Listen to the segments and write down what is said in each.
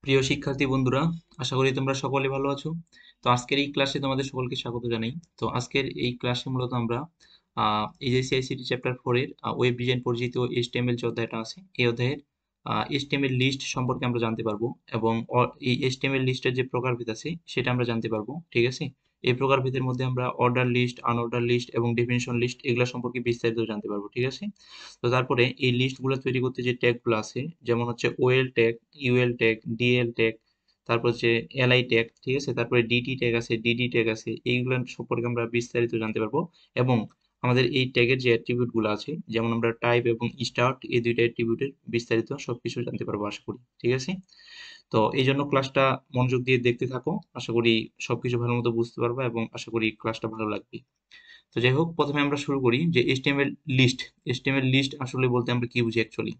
প্রিয় শিক্ষার্থী বন্ধুরা, আশা করি তোমরা সকলে ভালো আছো। তো আজকের এই ক্লাসে তোমাদের সকলকে স্বাগত জানাই। তো আজকের এই ক্লাসে মূলত আমরা এইচএসসি আইসিটি চ্যাপ্টার 4 এর ওয়েব ডিজাইন পরিচিত এইচটিএমএল যে অধ্যায়টা আছে এই অধ্যায়ের এইচটিএমএল লিস্ট সম্পর্কে আমরা জানতে পারবো এবং এই এইচটিএমএল লিস্টের যে প্রকারভেদ আছে সেটা আমরা জানতে পারবো। ঠিক আছে, এই প্রকারভেদের মধ্যে আমরা অর্ডার লিস্ট, আনঅর্ডার লিস্ট এবং ডেফিনিশন লিস্ট এগুলো সম্পর্কে বিস্তারিত জানতে পারবো। ঠিক আছে, তো তারপরে এই লিস্টগুলো তৈরি করতে যে ট্যাগগুলো আছে, যেমন হচ্ছে OL tag, UL tag, DL tag, তারপর হচ্ছে এলআই ট্যাগ, ঠিক আছে, তারপরে ডিটি ট্যাগ আছে, ডিডি ট্যাগ আছে, এইগুলো সম্পর্কে আমরা বিস্তারিত জানতে পারবো। এবং আমাদের এই ট্যাগের যে অ্যাট্রিবিউট গুলো আছে, যেমন আমরা টাইপ এবং স্টার্ট, এই দুইটা অ্যাট্রিবিউটের বিস্তারিত সবকিছু জানতে পারবো আশা করি। ঠিক আছে, তো এই জন্য ক্লাসটা মনোযোগ দিয়ে দেখতে থাকো। আশা করি সবকিছু ভালো মতো বুঝতে পারবা এবং আশা করি ক্লাসটা ভালো লাগবে। তো যাই হোক, প্রথমে আমরা শুরু করি যে এইচটিএমএল লিস্ট। এইচটিএমএল লিস্ট আসলে বলতে আমরা কি বুঝি অ্যাকচুয়ালি?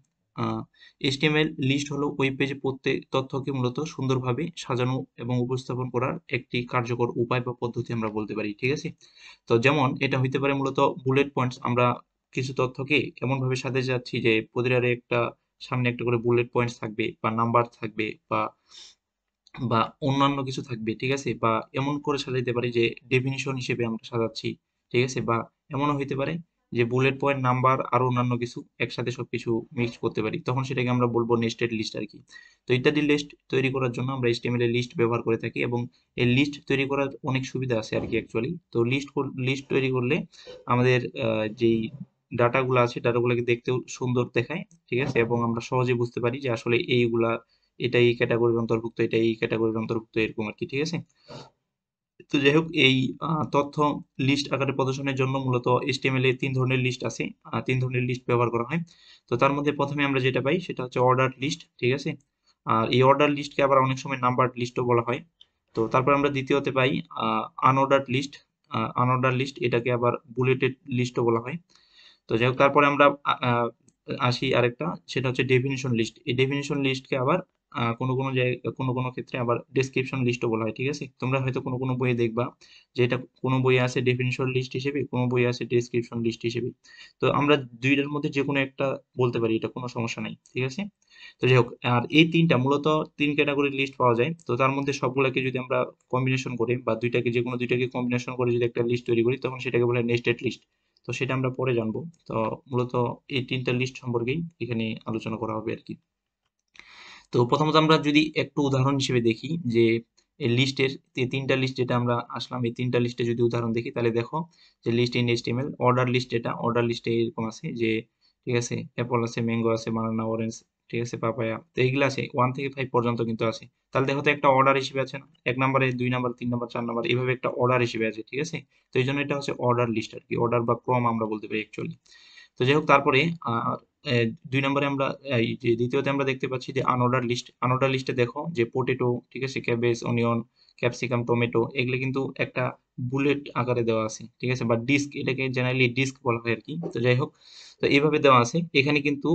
এইচটিএমএল লিস্ট হলো ওয়েব পেজে প্রত্যেক তথ্যকে মূলত সুন্দরভাবে সাজানো এবং উপস্থাপন করার একটি কার্যকর উপায় বা পদ্ধতি আমরা বলতে পারি। ঠিক আছে, তো যেমন এটা হইতে পারে মূলত বুলেট পয়েন্টস। আমরা কিছু তথ্যকে এমন ভাবে সাজাতে যাচ্ছি যে প্রতিটারে একটা সামনে একটা করে বুলেট পয়েন্টস থাকবে বা নাম্বার থাকবে বা বা অন্যান্য কিছু থাকবে। ঠিক আছে, বা এমন করে সাজাইতে পারি যে ডেফিনিশন হিসেবে আমরা সাজাচ্ছি। ঠিক আছে, বা এমনও হইতে পারে যে বুলেট পয়েন্ট, নাম্বার আর অন্যান্য কিছু একসাথে সবকিছু মিক্স করতে পারি, তখন সেটাকে আমরা বলবো নেস্টেড লিস্ট আর কি। তো ইত্যাদি লিস্ট তৈরি করার জন্য আমরা এইচটিএমএল এর লিস্ট ব্যবহার করে থাকি এবং এই লিস্ট তৈরি করার অনেক সুবিধা আছে আর কি অ্যাকচুয়ালি। তো লিস্ট তৈরি করলে আমাদের যেই ডাটাগুলো আছে ডাটাগুলোকে দেখতেও সুন্দর দেখায়। ঠিক আছে, এবং আমরা সহজে বুঝতে পারি যে আসলে এইগুলা এটা এই ক্যাটাগরির অন্তর্ভুক্ত, এটা এই ক্যাটাগরির অন্তর্ভুক্ত, এরকম আর কি। ঠিক আছে, তো যাই হোক, এই তথ্য লিস্ট আকারে প্রদর্শনের জন্য মূলত এইচটিএমএল এ তিন ধরনের লিস্ট আছে। তিন ধরনের লিস্ট ব্যবহার করা হয়। তো তার মধ্যে প্রথমে আমরা যেটা পাই সেটা হচ্ছে অর্ডার লিস্ট। ঠিক আছে, আর এই অর্ডার লিস্টকে আবার অনেক সময় নাম্বার লিস্টও বলা হয়। তো তারপর আমরা দ্বিতীয়তে পাই আনঅর্ডার লিস্ট। আনঅর্ডার লিস্ট এটাকে আবার বুলেটেড লিস্টও বলা হয়। তো যাই হোক, তারপরে আমরা আসি আরেকটা, সেটা হচ্ছে ডেফিনিশন লিস্ট। এই ডেফিনিশন লিস্টকে আবার কোনো কোনো জায়গায় কোনো কোনো ক্ষেত্রে আবার ডেসক্রিপশন লিস্টও বলা হয়। ঠিক আছে, তোমরা হয়তো কোনো কোনো বইয়ে দেখবা যে এটা কোনো বইয়ে আছে ডেফিনিশন লিস্ট হিসেবে, কোনো বইয়ে আছে ডেসক্রিপশন লিস্ট হিসেবে। তো আমরা দুইটার মধ্যে যে কোনো একটা বলতে পারি, এটা কোনো সমস্যা নাই। ঠিক আছে, তো যাই হোক, আর এই তিনটা মূলত তিন ক্যাটাগরির লিস্ট পাওয়া যায়। তো তার মধ্যে সবগুলোকে যদি আমরা কম্বিনেশন করি বা দুইটাকে যে কোনো দুইটাকে কম্বিনেশন করে যদি একটা লিস্ট তৈরি করি, তখন সেটাকে বলে নেস্টেড লিস্ট। তো সেটা আমরা পরে জানবো। তো মূলত এই তিনটা লিস্ট সম্পর্কেই এখানে আলোচনা করা হবে আর কি। তো প্রথমত আমরা যদি একটু উদাহরণ হিসেবে দেখি যে এই লিস্টের তিনটা লিস্ট যেটা আমরা আসলাম, এই তিনটা লিস্টে যদি উদাহরণ দেখি তাহলে দেখো যে list in HTML order list, এটা অর্ডার লিস্টে এরকম আছে যে, ঠিক আছে, অ্যাপল আছে, ম্যাঙ্গো আছে, বানানা, অরেঞ্জ, ঠিক আছে, পাপায়া, তো এইগুলো আছে 1 থেকে 5 পর্যন্ত কিন্তু আছে। তাহলে দেখো তো একটা অর্ডার হিসেবে আছে না, 1 নম্বরে, 2 নম্বর, 3 নম্বর, 4 নম্বর, এইভাবে একটা অর্ডার হিসেবে আছে। ঠিক আছে, তো এই জন্য এটা হচ্ছে অর্ডার লিস্ট আর কি, অর্ডার বা ক্রম আমরা বলতে পারি অ্যাকচুয়ালি। তো যাই হোক, তারপরে আহ, 2 নম্বরে আমরা এই যে দ্বিতীয়তে আমরা দেখতে পাচ্ছি যে আনঅর্ডার লিস্ট। আনঅর্ডার লিস্টে দেখো যে পোটেটো, ঠিক আছে, ক্যাবেজ, অনিয়ন, ক্যাপসিকাম, টমেটো, এগুলো কিন্তু একটা বুলেট আকারে দেওয়া আছে। ঠিক আছে, বা ডিস্ক, এটাকে জেনারেলি ডিস্ক বলা হয় আর কি। তো যাই হোক, তো এইভাবে দেওয়া আছে এখানে কিন্তু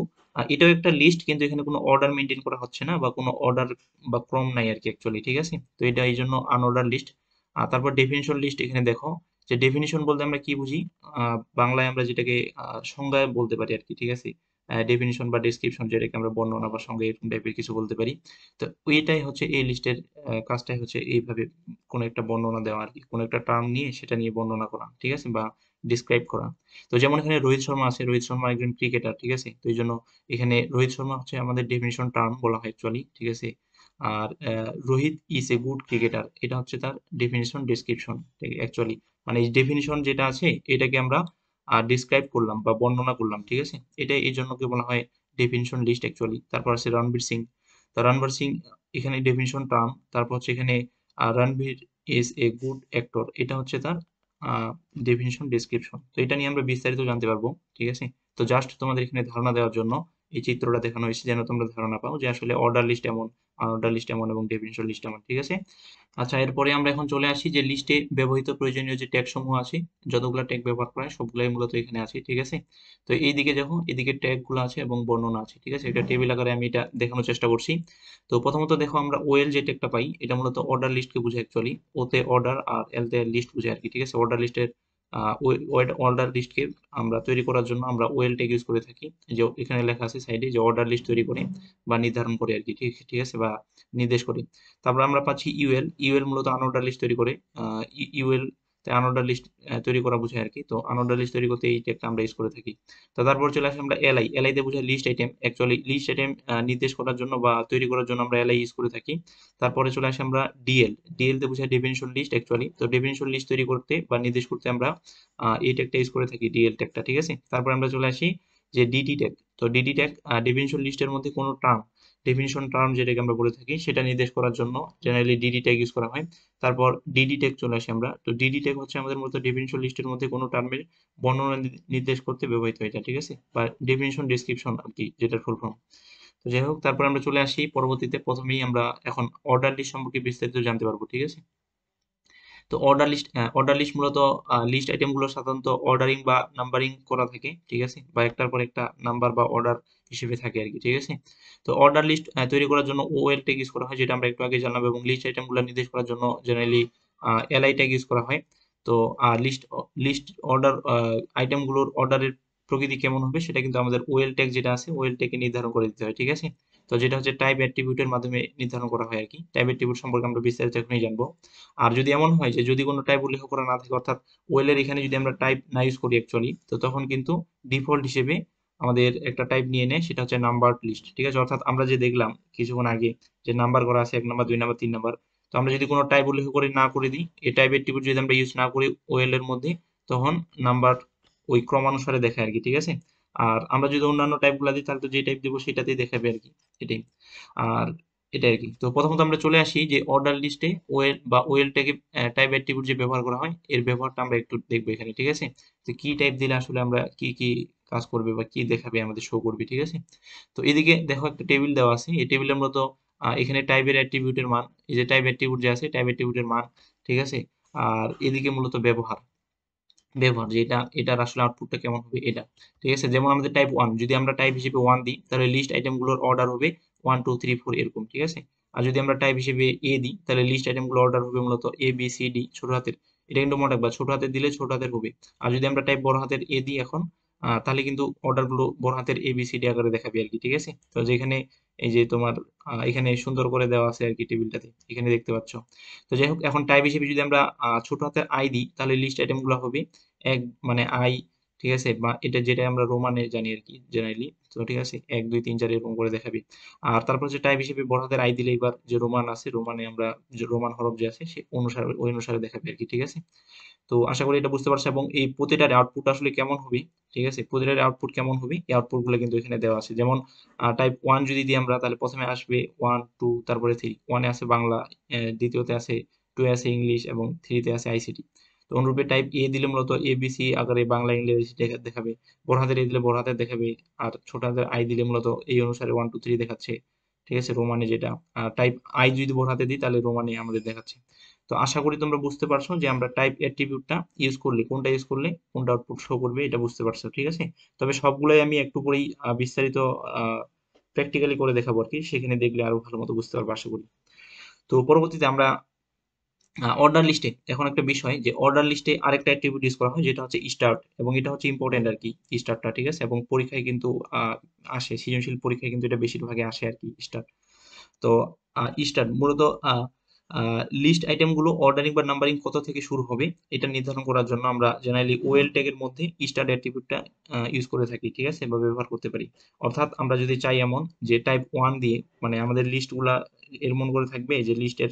এটাও একটা লিস্ট, কিন্তু এখানে কোনো অর্ডার মেনটেন করা হচ্ছে না বা কোনো অর্ডার বা ক্রম নাই আর কি অ্যাকচুয়ালি। ঠিক আছে, তো এটা এই জন্য আনঅর্ডার লিস্ট। আর তারপর ডেফিনিশন লিস্ট, এখানে দেখো যে ডেফিনিশন বলতে আমরা কি বুঝি। বাংলায় আমরা যেটাকে সংজ্ঞায় বলতে পারি আর কি। ঠিক আছে, ডেফিনিশন বা ডেসক্রিপশন, যেটাকে আমরা বর্ণনা বা সংজ্ঞা এরকম টাইপের কিছু বলতে পারি। তো ওইটাই হচ্ছে এই লিস্টের কাজটাই হচ্ছে এইভাবে কোনো একটা বর্ণনা দেওয়া আর কি, কোনো একটা টার্ম নিয়ে সেটা নিয়ে বর্ণনা করা। ঠিক আছে, বা ডিসক্রাইব করা। তো যেমন এখানে রোহিত শর্মা আছে, রোহিত শর্মা একজন ক্রিকেটার। ঠিক আছে, তো এই জন্য এখানে রোহিত শর্মা হচ্ছে আমাদের ডেফিনিশন টার্ম বলা হয় অ্যাকচুয়ালি। ঠিক আছে, আর Rohit is a good cricketer, এটা হচ্ছে তার ডেফিনিশন ডেসক্রিপশন অ্যাকচুয়ালি। মানে এই ডেফিনিশন যেটা আছে এটাকে আমরা ডিসক্রাইব করলাম বা বর্ণনা করলাম। ঠিক আছে, এটা এই জন্য কি বলা হয় ডেফিনিশন লিস্ট অ্যাকচুয়ালি। তারপর আছে রণবীর সিং। তো রণবীর সিং এখানে ডেফিনিশন টার্ম। তারপর হচ্ছে এখানে Ranbir is a good actor, এটা হচ্ছে তার ডেফিনিশন ডেসক্রিপশন। তো এটা নিয়ে আমরা বিস্তারিত জানতে পারবো। ঠিক আছে, তো জাস্ট তোমাদের এখানে ধারণা দেওয়ার জন্য এই চিত্রটা দেখানো হয়েছে, যেন তোমরা ধারণা পাও যে আসলে অর্ডার লিস্ট এমন, আনঅর্ডার লিস্ট এমন এবং ডেফিনিশন লিস্ট এমন। ঠিক আছে, আচ্ছা, এরপরে আমরা এখন চলে আসি যে লিস্টে ব্যবহৃত প্রয়োজনীয় যে ট্যাগ সমূহ আছে, যতগুলো ট্যাগ ব্যবহার করা হয় সবগুলাই মূলত এখানে আছে। ঠিক আছে, তো এইদিকে দেখো, এদিকে ট্যাগ গুলো আছে এবং বর্ণনা আছে। ঠিক আছে, এটা টেবিল আকারে আমি এটা দেখানোর চেষ্টা করছি। তো প্রথমত দেখো, আমরা ওএল যে ট্যাগটা পাই এটা মূলত অর্ডার লিস্টকে বোঝায় অ্যাকচুয়ালি। ওতে অর্ডার আর এল তে লিস্ট বোঝায় আর কি। ঠিক আছে, অর্ডার লিস্টের অর্ডার লিস্টকে আমরা তৈরি করার জন্য আমরা ওয়েল ট্যাগ ইউজ করে থাকি, যে এখানে লেখা আছে সাইডে যে অর্ডার লিস্ট তৈরি করে বা নির্ধারণ করে আর কি, ঠিক ঠিক আছে, বা নির্দেশ করে। তারপর আমরা পাচ্ছি ইউএল। ইউএল মূলত আনঅর্ডার লিস্ট তৈরি করে। ইউএল আনঅর্ডার লিস্ট তৈরি করা বোঝায় আর কি। তো আনঅর্ডার লিস্ট তৈরি করতে এই ট্যাগটা আমরা ইউজ করে থাকি। তো তারপর চলে আসি আমরা এলআই। এলআই তে বোঝায় list item. Actually list item নির্দেশ করার জন্য বা তৈরি করার জন্য আমরা এলআই ইউজ করে থাকি। তারপরে চলে আসি আমরা ডিএল। ডিএল তে বোঝায় ডেফিনিশন লিস্ট অ্যাকচুয়ালি। তো ডেফিনিশন লিস্ট তৈরি করতে বা নির্দেশ করতে আমরা এই ট্যাগটা ইউজ করে থাকি, ডিএল ট্যাগটা, ঠিক আছে। তারপর আমরা চলে আসি যে ডিটি ট্যাগ। তো ডিটি ট্যাগ ডেফিনিশন লিস্টের মধ্যে কোনো টার্ম, ডেফিনিশন টার্ম যেটাকে আমরা বলে থাকি সেটা নির্দেশ করার জন্য জেনারেলি ডিডি ট্যাগ ইউজ করা হয়। তারপর ডিডি ট্যাগ চলে আসি আমরা। তো ডিডি ট্যাগ হচ্ছে আমাদের মূলত ডেফিনিশন লিস্টের মধ্যে কোনো টার্মের বর্ণনা নির্দেশ করতে ব্যবহৃত হয় এটা, ঠিক আছে, বা ডেফিনিশন ডেসক্রিপশন আর কি, যেটার ফুল ফর্ম। তো যাই হোক, তারপর আমরা চলে আসি পরবর্তীতে, প্রথমেই আমরা এখন অর্ডার লিস্ট সম্পর্কে বিস্তারিত জানতে পারবো, ঠিক আছে। তো অর্ডার লিস্ট মূলত লিস্ট আইটেমগুলো সাধারণত অর্ডারিং বা নাম্বারিং করা থাকে, ঠিক আছে, বা একটার পর একটা নাম্বার বা অর্ডার হিসেবে থাকে আর কি, ঠিক আছে। তো অর্ডার লিস্ট তৈরি করার জন্য ওএল ট্যাগ ইউজ করা হয়, যেটা আমরা একটু আগে জানলাম, এবং লিস্ট আইটেমগুলো নির্দেশ করার জন্য জেনারেলি এলআই ট্যাগ ইউজ করা হয়। তো লিস্ট লিস্ট অর্ডার আইটেমগুলোর অর্ডারের প্রকৃতি কেমন হবে সেটা কিন্তু আমাদের ওএল ট্যাগ যেটা আছে ওএল ট্যাগে নির্ধারণ করে দিতে হয়, ঠিক আছে। তো যেটা হচ্ছে টাইপ অ্যাট্রিবিউটের মাধ্যমে নির্ধারণ করা হয় আর কি। টাইপ অ্যাট্রিবিউট সম্পর্কে আমরা বিস্তারিত এখনই জানবো। আর যদি এমন হয় যে যদি কোনো টাইপ উল্লেখ করা না থাকে, অর্থাৎ ওয়েলের এখানে যদি আমরা টাইপ না ইউজ করি অ্যাকচুয়ালি, তো তখন কিন্তু ডিফল্ট হিসেবে আমাদের একটা টাইপ নিয়ে নেয়, সেটা হচ্ছে নাম্বার লিস্ট, ঠিক আছে। অর্থাৎ আমরা যে দেখলাম কিছুক্ষণ আগে যে নাম্বার করা আছে 1 নাম্বার 2 নাম্বার 3 নাম্বার, তো আমরা যদি কোনো টাইপ উল্লেখ করে না করে দিই, এই টাইপ অ্যাট্রিবিউট যদি আমরা ইউজ না করি ওয়েল এর মধ্যে, তখন নাম্বার ওই ক্রমানুসারে দেখায় আর কি, ঠিক আছে। আর আমরা যদি অন্যান্য টাইপগুলো দিই তাহলে তো যে টাইপ দিব সেটাতেই দেখাবে আর কি, এটাই। আর এটাই আরকি। তো প্রথমত আমরা চলে আসি যে অর্ডার লিস্টে ওয়েল বা ওয়েল ট্যাগে টাইপ অ্যাট্রিবিউট যে ব্যবহার করা হয় এর ব্যবহারটা আমরা একটু দেখবো এখানে, ঠিক আছে। তো কি টাইপ দিলে আসলে আমরা কি কি কাজ করবে বা কি দেখাবে আমাদের শো করবে, ঠিক আছে। তো এদিকে দেখো একটা টেবিল দেওয়া আছে, এই টেবিলের মূলত এখানে টাইপের অ্যাট্রিবিউটের মান, এই যে টাইপ অ্যাট্রিবিউট যে আছে টাইপ অ্যাট্রিবিউটের মান, ঠিক আছে। আর এদিকে মূলত ব্যবহার, ব্যবহার যেটা এটার আসলে আউটপুটটা কেমন হবে এটা, ঠিক আছে। যেমন আমাদের টাইপ ওয়ান, যদি আমরা টাইপ হিসেবে ওয়ান দিই তাহলে লিস্ট আইটেমগুলোর অর্ডার হবে 1 2 3 4 এরকম, ঠিক আছে। আর যদি আমরা টাইপ হিসেবে এ দিই তাহলে লিস্ট আইটেমগুলো অর্ডার হবে মূলত ABCD ছোট হাতের। এটা কিন্তু মনে রাখবা, ছোট হাতের দিলে ছোট হাতের হবে। আর যদি আমরা টাইপ বড় হাতের এ দিই এখন, তাহলে কিন্তু অর্ডার গুলো বড় হাতের ABCD আকারে দেখাবে আর কি, ঠিক আছে। তো যেখানে এই যে তোমার এখানে সুন্দর করে দেওয়া আছে আর কি টেবিলটাতে, এখানে দেখতে পাচ্ছ। তো যাই হোক, এখন টাইপ হিসেবে যদি আমরা ছোট হাতের আই দিই তাহলে লিস্ট আইটেমগুলো হবে এক, মানে আই, ঠিক আছে, বা এটা যেটা আমরা রোমানে জানি আর কি জেনারেলি। তো ঠিক আছে, 1 2 3 4 এরকম করে দেখাবে। আর তারপর হচ্ছে টাইপ হিসেবে বড় হাতের আই দিলে এবার যে রোমান আছে, রোমানে আমরা যে রোমান হরফ যে আছে সে অনুসারে ওই অনুসারে দেখাবে আর কি, ঠিক আছে। তো আশা করি এটা বুঝতে পারছো, এবং এই প্রতিটার আউটপুট আসলে কেমন হবে, ঠিক আছে, প্রতিটার আউটপুট কেমন হবে এই আউটপুট গুলো কিন্তু এখানে দেওয়া আছে। যেমন টাইপ ওয়ান যদি দিই আমরা তাহলে প্রথমে আসবে 1 2 তারপরে 3, ওয়ানে আছে বাংলা, দ্বিতীয়তে আছে, টু আছে ইংলিশ, এবং থ্রিতে আছে আইসিটি। তো অনুরূপে টাইপ এ দিলে মূলত ABC আকারে বাংলা ইংলিশ দেখাবে, বড় হাতের এ দিলে বড় হাতের দেখাবে, আর ছোট হাতের আই দিলে মূলত এই অনুসারে 1 2 3 দেখাচ্ছে, ঠিক আছে, রোমানে যেটা। আর টাইপ আই যদি বড় হাতে দিই তাহলে রোমানে আমাদের দেখাচ্ছে। তো আশা করি তোমরা বুঝতে পারছো যে আমরা টাইপ অ্যাট্রিবিউটটা ইউজ করলে কোনটা ইউজ করলে কোনটা আউটপুট শো করবে, এটা বুঝতে পারছো, ঠিক আছে। তবে সবগুলোই আমি একটু করেই বিস্তারিত প্র্যাকটিক্যালি করে দেখাবো আর কি, সেখানে দেখলে আরো ভালো মতো বুঝতে পারবো আশা করি। তো পরবর্তীতে আমরা অর্ডার লিস্টে, এখন একটা বিষয় যে অর্ডার লিস্টে আরেকটা অ্যাট্রিবিউট ইউজ করা হয় যেটা হচ্ছে স্টার্ট, এবং এটা হচ্ছে ইম্পর্টেন্ট আর কি, স্টার্টটা, ঠিক আছে। এবং পরীক্ষায় কিন্তু আসে, সৃজনশীল পরীক্ষায় কিন্তু এটা বেশিরভাগই আসে আর কি, স্টার্ট। তো স্টার্ট মূলত লিস্ট আইটেমগুলো অর্ডারিং বা নাম্বারিং কত থেকে শুরু হবে এটা নির্ধারণ করার জন্য আমরা জেনারেলি ওয়েল ট্যাগের মধ্যে স্টার্ট অ্যাট্রিবিউটটা ইউজ করে থাকি, ঠিক আছে, বা ব্যবহার করতে পারি। অর্থাৎ আমরা যদি চাই এমন যে টাইপ ওয়ান দিয়ে, মানে আমাদের লিস্টগুলা এমন করে থাকবে যে লিস্টের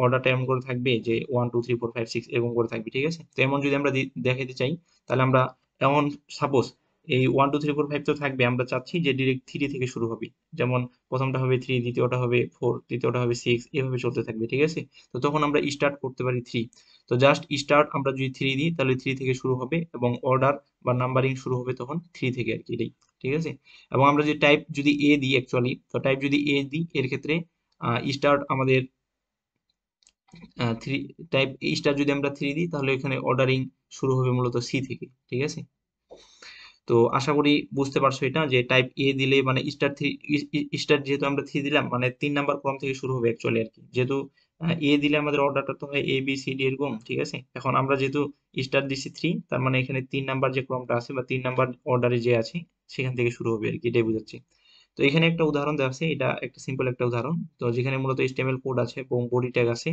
অর্ডারটা এমন করে থাকবে যে 1 2 3 4 5 6 এরকম করে থাকবে, ঠিক আছে। তো এমন যদি আমরা দেখাতে চাই তাহলে আমরা এমন, সাপোজ এই 1 2 3 4 5 তো থাকবে, আমরা চাচ্ছি যে ডিরেক্ট থ্রি থেকে শুরু হবে। যেমন প্রথমটা হবে থ্রি, দ্বিতীয়টা হবে ফোর, তৃতীয়টা হবে সিক্স, এভাবে চলতে থাকবে, ঠিক আছে। তো তখন আমরা স্টার্ট করতে পারি থ্রি। তো জাস্ট স্টার্ট আমরা যদি থ্রি দিই তাহলে থ্রি থেকে শুরু হবে, এবং অর্ডার বা নাম্বারিং শুরু হবে তখন থ্রি থেকে আর কি, এটাই, ঠিক আছে। এবং আমরা যদি টাইপ যদি এ দিই অ্যাকচুয়ালি, তো টাইপ যদি এ দিই এর ক্ষেত্রে স্টার্ট আমাদের থ্রি, টাইপ স্টার যদি আমরা থ্রি দিই তাহলে এখানে অর্ডারিং শুরু হবে মূলত সি থেকে, ঠিক আছে। তো আশা করি বুঝতে পারছো এটা, যে টাইপ এ দিলে মানে স্টার থ্রি, স্টার যেহেতু আমরা থ্রি দিলাম মানে 3 নাম্বার ক্রম থেকে শুরু হবে অ্যাকচুয়ালি আর কি, যেহেতু এ দিলে আমাদের অর্ডারটা তো হয় এ বি সি ডি এরকম, ঠিক আছে। এখন আমরা যেহেতু স্টার দিচ্ছি 3, তার মানে এখানে 3 নাম্বার যে ক্রমটা আছে বা 3 নাম্বার অর্ডারে যে আছে সেখান থেকে শুরু হবে আর কি, এটাই বোঝাচ্ছি। তো এখানে একটা উদাহরণ দেওয়া আছে, এটা একটা সিম্পল একটা উদাহরণ, তো যেখানে মূলত HTML কোড আছে এবং বডি ট্যাগ আছে,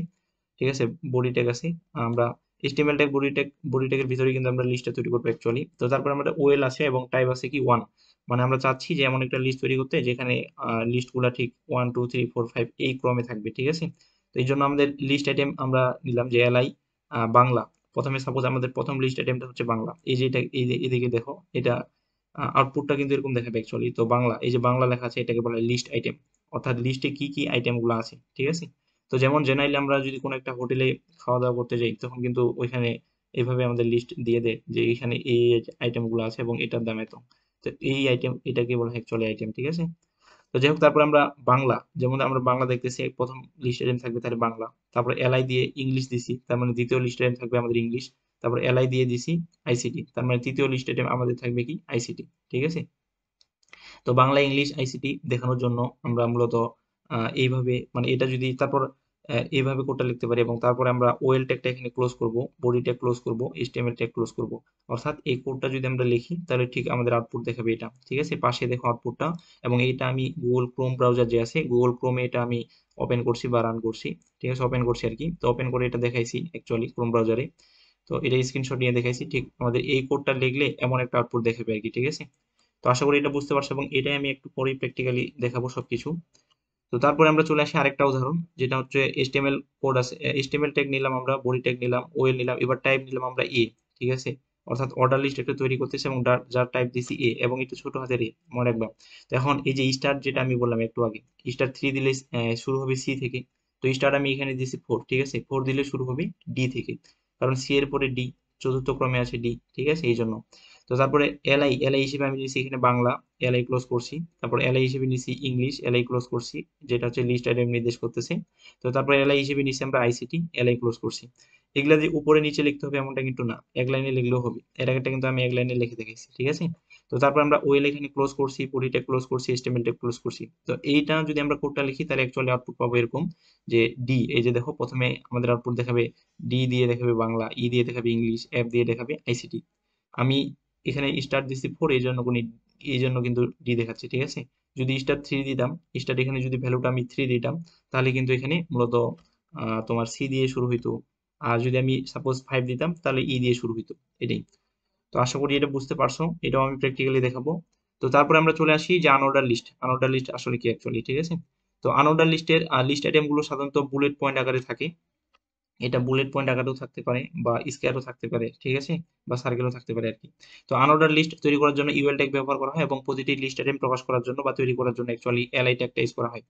ঠিক আছে, বডি ট্যাগ আছে। আমরা HTML ট্যাগ বডি ট্যাগের ভিতরে কিন্তু আমরা লিস্টটা তৈরি করবো অ্যাকচুয়ালি। তো তারপর আমাদের ওয়েল আছে এবং টাইপ আছে কি 1, মানে আমরা চাচ্ছি যে এমন একটা লিস্ট তৈরি করতে যেখানে লিস্টগুলা ঠিক 1 2 3 4 5 এই ক্রমে থাকবে, ঠিক আছে। তো এই জন্য আমাদের লিস্ট আইটেম আমরা নিলাম যে এলআই বাংলা। প্রথমে সাপোজ আমাদের প্রথম লিস্ট আইটেমটা হচ্ছে বাংলা, এই যে এটা এদিকে দেখো, এটা আউটপুটটা কিন্তু এরকম দেখাবে অ্যাকচুয়ালি। তো বাংলা, এই যে বাংলা লেখা আছে এটাকে বলা হয় লিস্ট আইটেম, অর্থাৎ লিস্টে কি কি আইটেম গুলো আছে, ঠিক আছে। তো যেমন জেনারেলি আমরা যদি কোনো একটা হোটেলে খাওয়া দাওয়া করতে যাই তখন কিন্তু ওইখানে এইভাবে আমাদের লিস্ট দিয়ে দেয় যে এখানে এই আইটেম গুলো আছে এবং এটার দাম এত। তো এই আইটেম এটাকে বলা হয় অ্যাকচুয়ালি আইটেম, ঠিক আছে। তো যাই হোক, তারপর আমরা বাংলা, যেমন আমরা বাংলা দেখতেছি প্রথম লিস্ট আইটেম থাকবে তাহলে বাংলা, তারপর এলআই দিয়ে ইংলিশ দিছি, তার মানে দ্বিতীয় লিস্ট আইটেম থাকবে আমাদের ইংলিশ, তারপর এলআই দিয়ে দিছি আইসিটি, তার মানে তৃতীয় লিস্ট আইটেম আমাদের থাকবে কি আইসিটি, ঠিক আছে। তো বাংলা ইংলিশ আইসিটি দেখানোর জন্য আমরা মূলত এইভাবে, মানে এটা যদি তারপর এইভাবে কোডটা লিখতে পারি এবং তারপরে আমরা ওএল ট্যাগটা এখানে ক্লোজ করব, বডি ট্যাগ ক্লোজ করব, এইচটিএমএল ট্যাগ ক্লোজ করব। অর্থাৎ এই কোডটা যদি আমরা লিখি তাহলে ঠিক আমাদের আউটপুট দেখাবে এটা, ঠিক আছে। পাশে দেখো আউটপুটটা, এবং এইটা আমি গুগল ক্রোম ব্রাউজার যে আছে গুগল ক্রোমে এটা আমি ওপেন করছি বা রান করছি, ঠিক আছে, ওপেন করছি আর কি। তো ওপেন করে এটা দেখাইছি অ্যাকচুয়ালি ক্রোম ব্রাউজারে। তো এটা স্ক্রিনশট নিয়ে দেখাইছি, ঠিক আমাদের এই কোডটা লিখলে এমন একটা আউটপুট দেখাবে আর কি, ঠিক আছে। তো আশা করি এটা বুঝতে পারছো এবং এটাই আমি একটু পরেই প্র্যাকটিক্যালি দেখাবো সবকিছু। তো তারপরে আমরা চলে আসি আরেকটা উদাহরণ, যেটা হচ্ছে HTML কোড আছে, HTML ট্যাগ নিলাম আমরা, বডি ট্যাগ নিলাম, ওএল নিলাম, এবার টাইপ নিলাম আমরা এ, ঠিক আছে। অর্থাৎ অর্ডার লিস্ট একটা তৈরি করতেছে এবং যার টাইপ দিছি এ এবং একটু ছোট হাতের এ, মনে রাখবা। তো এখন এই যে স্টার যেটা আমি বললাম একটু আগে, স্টার 3 দিলে শুরু হবে সি থেকে। তো স্টার আমি এখানে দিছি 4, ঠিক আছে, 4 দিলে শুরু হবে ডি থেকে, কারণ সি এর পরে ডি, চতুর্থ ক্রমে আছে ডি, ঠিক আছে, এই জন্য। তো তারপরে এলআই হিসেবে আমি নিয়েছি এখানে বাংলা, এলআই ক্লোজ করছি। তারপর এলআই হিসেবে নিছি ইংলিশ, এলআই ক্লোজ করছি, যেটা হচ্ছে লিস্ট আইটেম নির্দেশ করতেছে। তো তারপর এলআই হিসেবে নিছি আমরা আইসিটি, এলআই ক্লোজ করছি। এগুলা যে উপরে নিচে লিখতে হবে এমনটা কিন্তু না, এক লাইনে লিখলেও হবে, এর আগেরটা কিন্তু আমি এক লাইনে লিখে দেখাইছি, ঠিক আছে। তো তারপর আমরা ওয়েল এখানে ক্লোজ করছি, বডিটা ক্লোজ করছি, HTML টা ক্লোজ করছি। তো এইটা যদি আমরা কোডটা লিখি তাহলে অ্যাকচুয়ালি আউটপুট পাবো এরকম যে ডি, এই যে দেখো প্রথমে আমাদের আউটপুট দেখাবে ডি দিয়ে দেখাবে বাংলা, ই দিয়ে দেখাবে ইংলিশ, এফ দিয়ে দেখাবে আইসিটি। আমি এখানে স্টার দিচ্ছি 4, এই জন্য কিন্তু ডি দেখাচ্ছে, ঠিক আছে। যদি স্টার 3 দিতাম, স্টার এখানে যদি ভ্যালুটা আমি 3 দিতাম, তাহলে কিন্তু এখানে মূলত তোমার সি দিয়ে শুরু হইতো। আর যদি আমি সাপোজ 5 দিতাম তাহলে ই দিয়ে শুরু হইতো, এটাই। তো আশা করি এটা বুঝতে পারছো, এটাও আমি প্র্যাকটিক্যালি দেখাবো। তো তারপরে আমরা চলে আসি যে আনঅর্ডার লিস্ট। আনঅর্ডার লিস্ট আসলে কি অ্যাকচুয়ালি, ঠিক আছে। তো আনঅর্ডার লিস্টের লিস্ট আইটেম গুলো সাধারণত বুলেট পয়েন্ট আকারে থাকে। এটা বুলেট পয়েন্ট আকারেও থাকতে পারে বা স্কোয়ারও থাকতে পারে, ঠিক আছে, বা সার্কেলও থাকতে পারে আর কি। তো আনঅর্ডার লিস্ট তৈরি করার জন্য ইউএল ট্যাগ ব্যবহার করা হয় এবং প্রতিটি লিস্ট আইটেম প্রকাশ করার জন্য বা তৈরি করার জন্য অ্যাকচুয়ালি এলআই ট্যাগটা ইউজ করা হয়।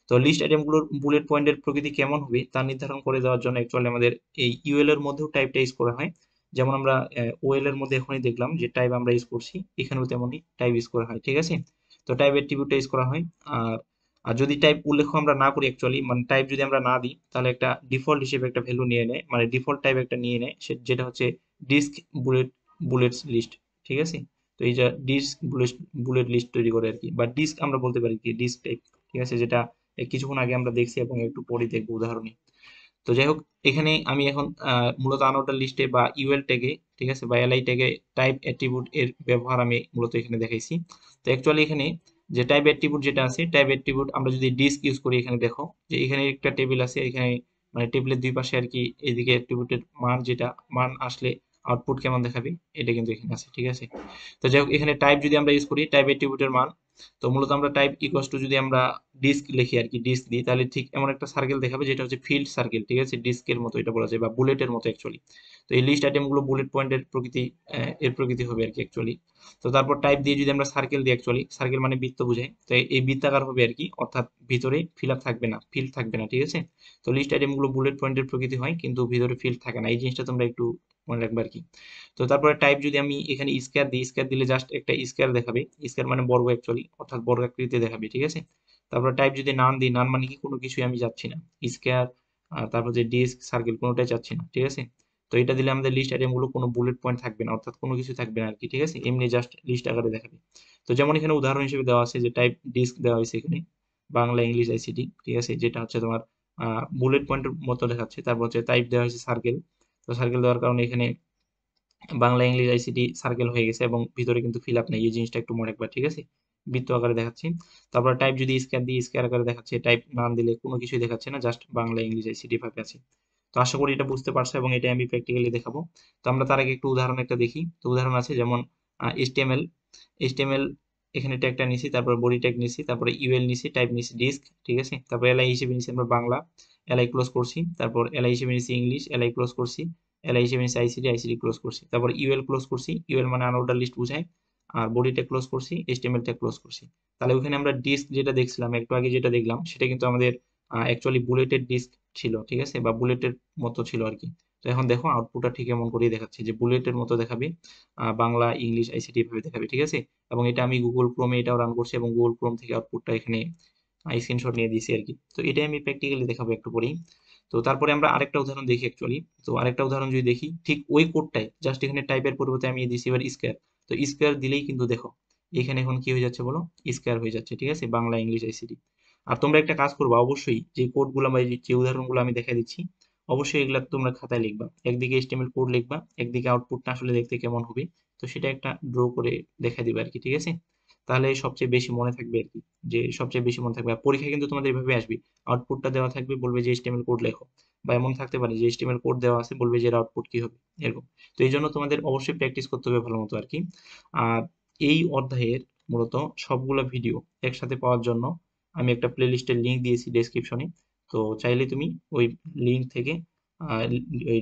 তো লিস্ট আইটেমগুলোর বুলেট পয়েন্টের প্রকৃতি কেমন হবে তা নির্ধারণ করে দেওয়ার জন্য অ্যাকচুয়ালি আমাদের এই ইউএল এর মধ্যেও টাইপটা ইউজ করা হয়। যেমন আমরা ওএল এর মধ্যে এখনই দেখলাম যে টাইপ আমরা ইউজ করছি, এখানেও তেমনই টাইপ ইউজ করা হয়, ঠিক আছে। তো টাইপ অ্যাট্রিবিউটটা ইউজ করা হয়। আর আর যদি টাইপ উল্লেখ আমরা না করি অ্যাকচুয়ালি, মানে টাইপ যদি আমরা না দিই তাহলে একটা ডিফল্ট হিসেবে একটা ভ্যালু নিয়ে নেয়, মানে ডিফল্ট টাইপ একটা নিয়ে নেয়, যেটা হচ্ছে ডিস্ক বুলেটস লিস্ট, ঠিক আছে। তো এই যে ডিস্ক বুলেট লিস্ট তৈরি করে আর কি, বা ডিস্ক আমরা বলতে পারি কি ডিস্ক টাইপ, ঠিক আছে, যেটা কিছুক্ষণ আগে আমরা দেখছি এবং একটু পরে দেখবো উদাহরণে। তো যাই হোক, এখানে আমি এখন মূলত আনঅর্ডার লিস্টে বা ইউএল ট্যাগে, ঠিক আছে, বা এলআই ট্যাগে টাইপ অ্যাট্রিবিউট এর ব্যবহার আমি মূলত এখানে দেখাইছি। তো অ্যাকচুয়ালি এখানে যে টাইপ অ্যাট্রিবিউট যেটা আছে, টাইপ অ্যাট্রিবিউট আমরা যদি ডিস্ক ইউজ করি, এখানে দেখো যে এখানে একটা টেবিল আছে, এখানে মানে টেবিলের দুই পাশে আর কি এদিকে অ্যাট্রিবিউটের মান, যেটা মান আসলে আউটপুট কেমন দেখাবে এটা কিন্তু এখানে আছে, ঠিক আছে। তো যাই হোক, এখানে টাইপ যদি আমরা ইউজ করি টাইপ অ্যাট্রিবিউটের মান, তো মূলত আমরা টাইপ ইকুয়ালস টু যদি আমরা ডিস্ক লিখি আর কি, ডিস্ক দিই, তাহলে ঠিক এমন একটা সার্কেল দেখাবে যেটা হচ্ছে ফিল্ড সার্কেল, ঠিক আছে, ডিস্কের মতো এটা বলা যায় বা বুলেটের মতো অ্যাকচুয়ালি। তো এই লিস্ট আইটেম গুলো বুলেট পয়েন্টের প্রকৃতি, এর প্রকৃতি হবে আর কি অ্যাকচুয়ালি। তো তারপর টাইপ দিয়ে যদি আমরা সার্কেল দিই, অ্যাকচুয়ালি সার্কেল মানে বৃত্ত বোঝায়, তো এই বৃত্তাকার হবে আর কি, অর্থাৎ ভিতরে ফিল আপ থাকবে না, ফিল্ড থাকবে না, ঠিক আছে। তো লিস্ট আইটেম গুলো বুলেট পয়েন্টের প্রকৃতি হয় কিন্তু ভিতরে ফিল্ড থাকে না, এই জিনিসটা তোমরা একটু মনে রাখবে আর কি। তো তারপরে টাইপ যদি আমি এখানে স্কয়ার দিই, স্কয়ার দিলে জাস্ট একটা স্কয়ার দেখাবে, স্কয়ার মানে বর্গ অ্যাকচুয়ালি, অর্থাৎ বর্গাকৃতি দেখাবে, ঠিক আছে। তারপরে টাইপ যদি নাম দিই, নাম মানে কি কোনো কিছুই আমি যাচ্ছি না, স্কয়ার তারপর যে ডিস্ক সার্কেল কোনোটাই যাচ্ছি না, ঠিক আছে। তো এটা দিলে আমাদের লিস্ট আইটেম গুলো কোনো বুলেট পয়েন্ট থাকবে না, অর্থাৎ কোনো কিছু থাকবে না আর কি, ঠিক আছে, এমনি জাস্ট লিস্ট আকারে দেখাবে। তো যেমন এখানে উদাহরণ হিসেবে দেওয়া আছে যে টাইপ ডিস্ক দেওয়া হয়েছে এখানে, বাংলা ইংলিশ আইসিটি, ঠিক আছে, যেটা হচ্ছে তোমার বুলেট পয়েন্টের মতো দেখাচ্ছে। তারপর হচ্ছে টাইপ দেওয়া হয়েছে সার্কেল। তো সার্কেল দেওয়ার কারণে এখানে বাংলা ইংলিশ আইসিটি সার্কেল হয়ে গেছে এবং ভিতরে কিন্তু ফিল আপ নেই। এই জিনিসটা একটু মনে রাখবা, ঠিক আছে? বৃত্ত আকারে দেখাচ্ছি। তারপর টাইপ যদি স্কয়ার দিই, স্কয়ার আকারে দেখাচ্ছে। টাইপ নাম দিলে কোনো কিছুই দেখাচ্ছে না, জাস্ট বাংলা ইংলিশ আইসিটি ভাবে আছে। তো আশা করি এটা বুঝতে পারছো এবং এটা আমি প্র্যাকটিক্যালি দেখাবো। তো আমরা তার আগে একটু উদাহরণ একটা দেখি। তো উদাহরণ আছে যেমন এইচটিএমএল। এইচটিএমএল এখানে ট্যাগটা নিছি, তারপর বডি ট্যাগ নিছি, তারপরে ইউএল নিছি, টাইপ নিছি ডিস্ক, ঠিক আছে? তারপর এলআই হিসেবে নিছি আমরা বাংলা, এলআই ক্লোজ করছি। তারপর এলআই হিসেবে নিছি ইংলিশ, এলআই ক্লোজ করছি। এলআই হিসেবে নিছি আইসিডি, আইসিডি ক্লোজ করছি। তারপর ইউএল ক্লোজ করছি, ইউএল মানে আনঅর্ডার লিস্ট বোঝায়। আর বডি ট্যাগ ক্লোজ করছি, এইচটিএমএল ট্যাগ ক্লোজ করছি। তাহলে ওখানে আমরা ডিস্ক যেটা দেখছিলাম একটু আগে, যেটা দেখলাম সেটা কিন্তু আমাদের অ্যাকচুয়ালি বুলেটেড ডিস্ক ছিল, ঠিক আছে? বা বুলেটের মতো ছিল আর কি। তো এখন দেখো আউটপুটটা ঠিক এমন করেই দেখাচ্ছে যে বুলেটের মতো দেখাবে, বাংলা ইংলিশ আইসিটি ভাবে দেখাবে, ঠিক আছে? এবং এটা আমি গুগল ক্রোমে এটাও রান করছি এবং গুগল ক্রোম থেকে আউটপুটটা এখানে স্ক্রিনশট নিয়ে দিয়েছি আর কি। তো এটাই আমি প্র্যাকটিক্যালি দেখাবো একটু পরেই। তো তারপরে আমরা আরেকটা উদাহরণ দেখি অ্যাকচুয়ালি। তো আরেকটা উদাহরণ যদি দেখি, ঠিক ওই কোডটাই জাস্ট এখানে টাইপের পরিবর্তে আমি দিয়েছি এবার স্কয়ার। তো স্কয়ার দিলেই কিন্তু দেখো এখানে এখন কি হয়ে যাচ্ছে বলো, স্কয়ার হয়ে যাচ্ছে, ঠিক আছে? Bangla English ICT. আর তোমরা একটা কাজ করবা অবশ্যই, যে কোডগুলো বা যে উদাহরণগুলো আমি দেখা দিচ্ছি অবশ্যই এগুলা তোমরা খাতায় লিখবা। একদিকে এইচটিএমএল কোড লিখবা, একদিকে আউটপুটটা আসলে দেখতে কেমন হবে তো সেটা একটা ড্র করে দেখা দিবা আর কি, ঠিক আছে? তাহলে সবচেয়ে বেশি মনে থাকবে আর কি, যে সবচেয়ে বেশি মনে থাকবে। আর পরীক্ষায় কিন্তু তোমাদের এভাবে আসবে, আউটপুটটা দেওয়া থাকবে, বলবে যে এইচটিএমএল কোড লেখো। বা এমন থাকতে পারে যে এইচটিএমএল কোড দেওয়া আছে, বলবে যে এর আউটপুট কি হবে, এরকম। তো এই জন্য তোমাদের অবশ্যই প্র্যাকটিস করতে হবে ভালো মতো আর কি। আর এই অধ্যায়ের মূলত সবগুলো ভিডিও একসাথে পাওয়ার জন্য আমি একটা প্লে লিস্টের লিঙ্ক দিয়েছি ডেসক্রিপশনে। তো চাইলে তুমি ওই লিঙ্ক থেকে ওই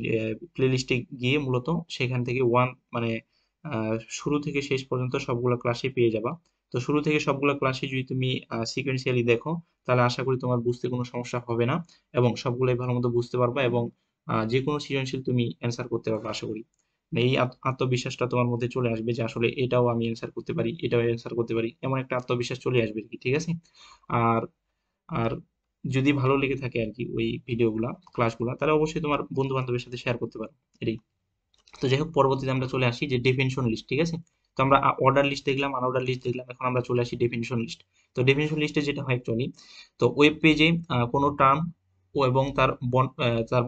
প্লে লিস্টে গিয়ে মূলত সেখান থেকে মানে শুরু থেকে শেষ পর্যন্ত সবগুলো ক্লাসই পেয়ে যাবা। তো শুরু থেকে সবগুলো ক্লাসই যদি তুমি সিকোয়েন্সিয়ালি দেখো তাহলে আশা করি তোমার বুঝতে কোনো সমস্যা হবে না এবং সবগুলোই ভালো মতো বুঝতে পারবা এবং যে কোনো সৃজনশীল তুমি অ্যান্সার করতে পারবে আশা করি। মানে এই আত্মবিশ্বাসটা তোমার মধ্যে চলে আসবে যে আসলে এটাও আমি অ্যান্সার করতে পারি, এটাও অ্যান্সার করতে পারি, এমন একটা আত্মবিশ্বাস চলে আসবে আর কি, ঠিক আছে? আর আর যদি ভালো লেগে থাকে আর কি ওই ভিডিওগুলা, ক্লাসগুলা, তাহলে অবশ্যই তোমার বন্ধু বান্ধবের সাথে শেয়ার করতে পারো। এটাই। তো যাই হোক, পরবর্তীতে আমরা চলে আসি যে ডেফিনিশন লিস্ট, ঠিক আছে? তো আমরা অর্ডার লিস্ট দেখলাম, আনঅর্ডার লিস্ট দেখলাম, এখন আমরা চলে আসি ডেফিনিশন লিস্ট। তো ডেফিনিশন লিস্টে যেটা হয় অ্যাকচুয়ালি, তো ওয়েব পেজে কোনো টার্ম ও এবং তার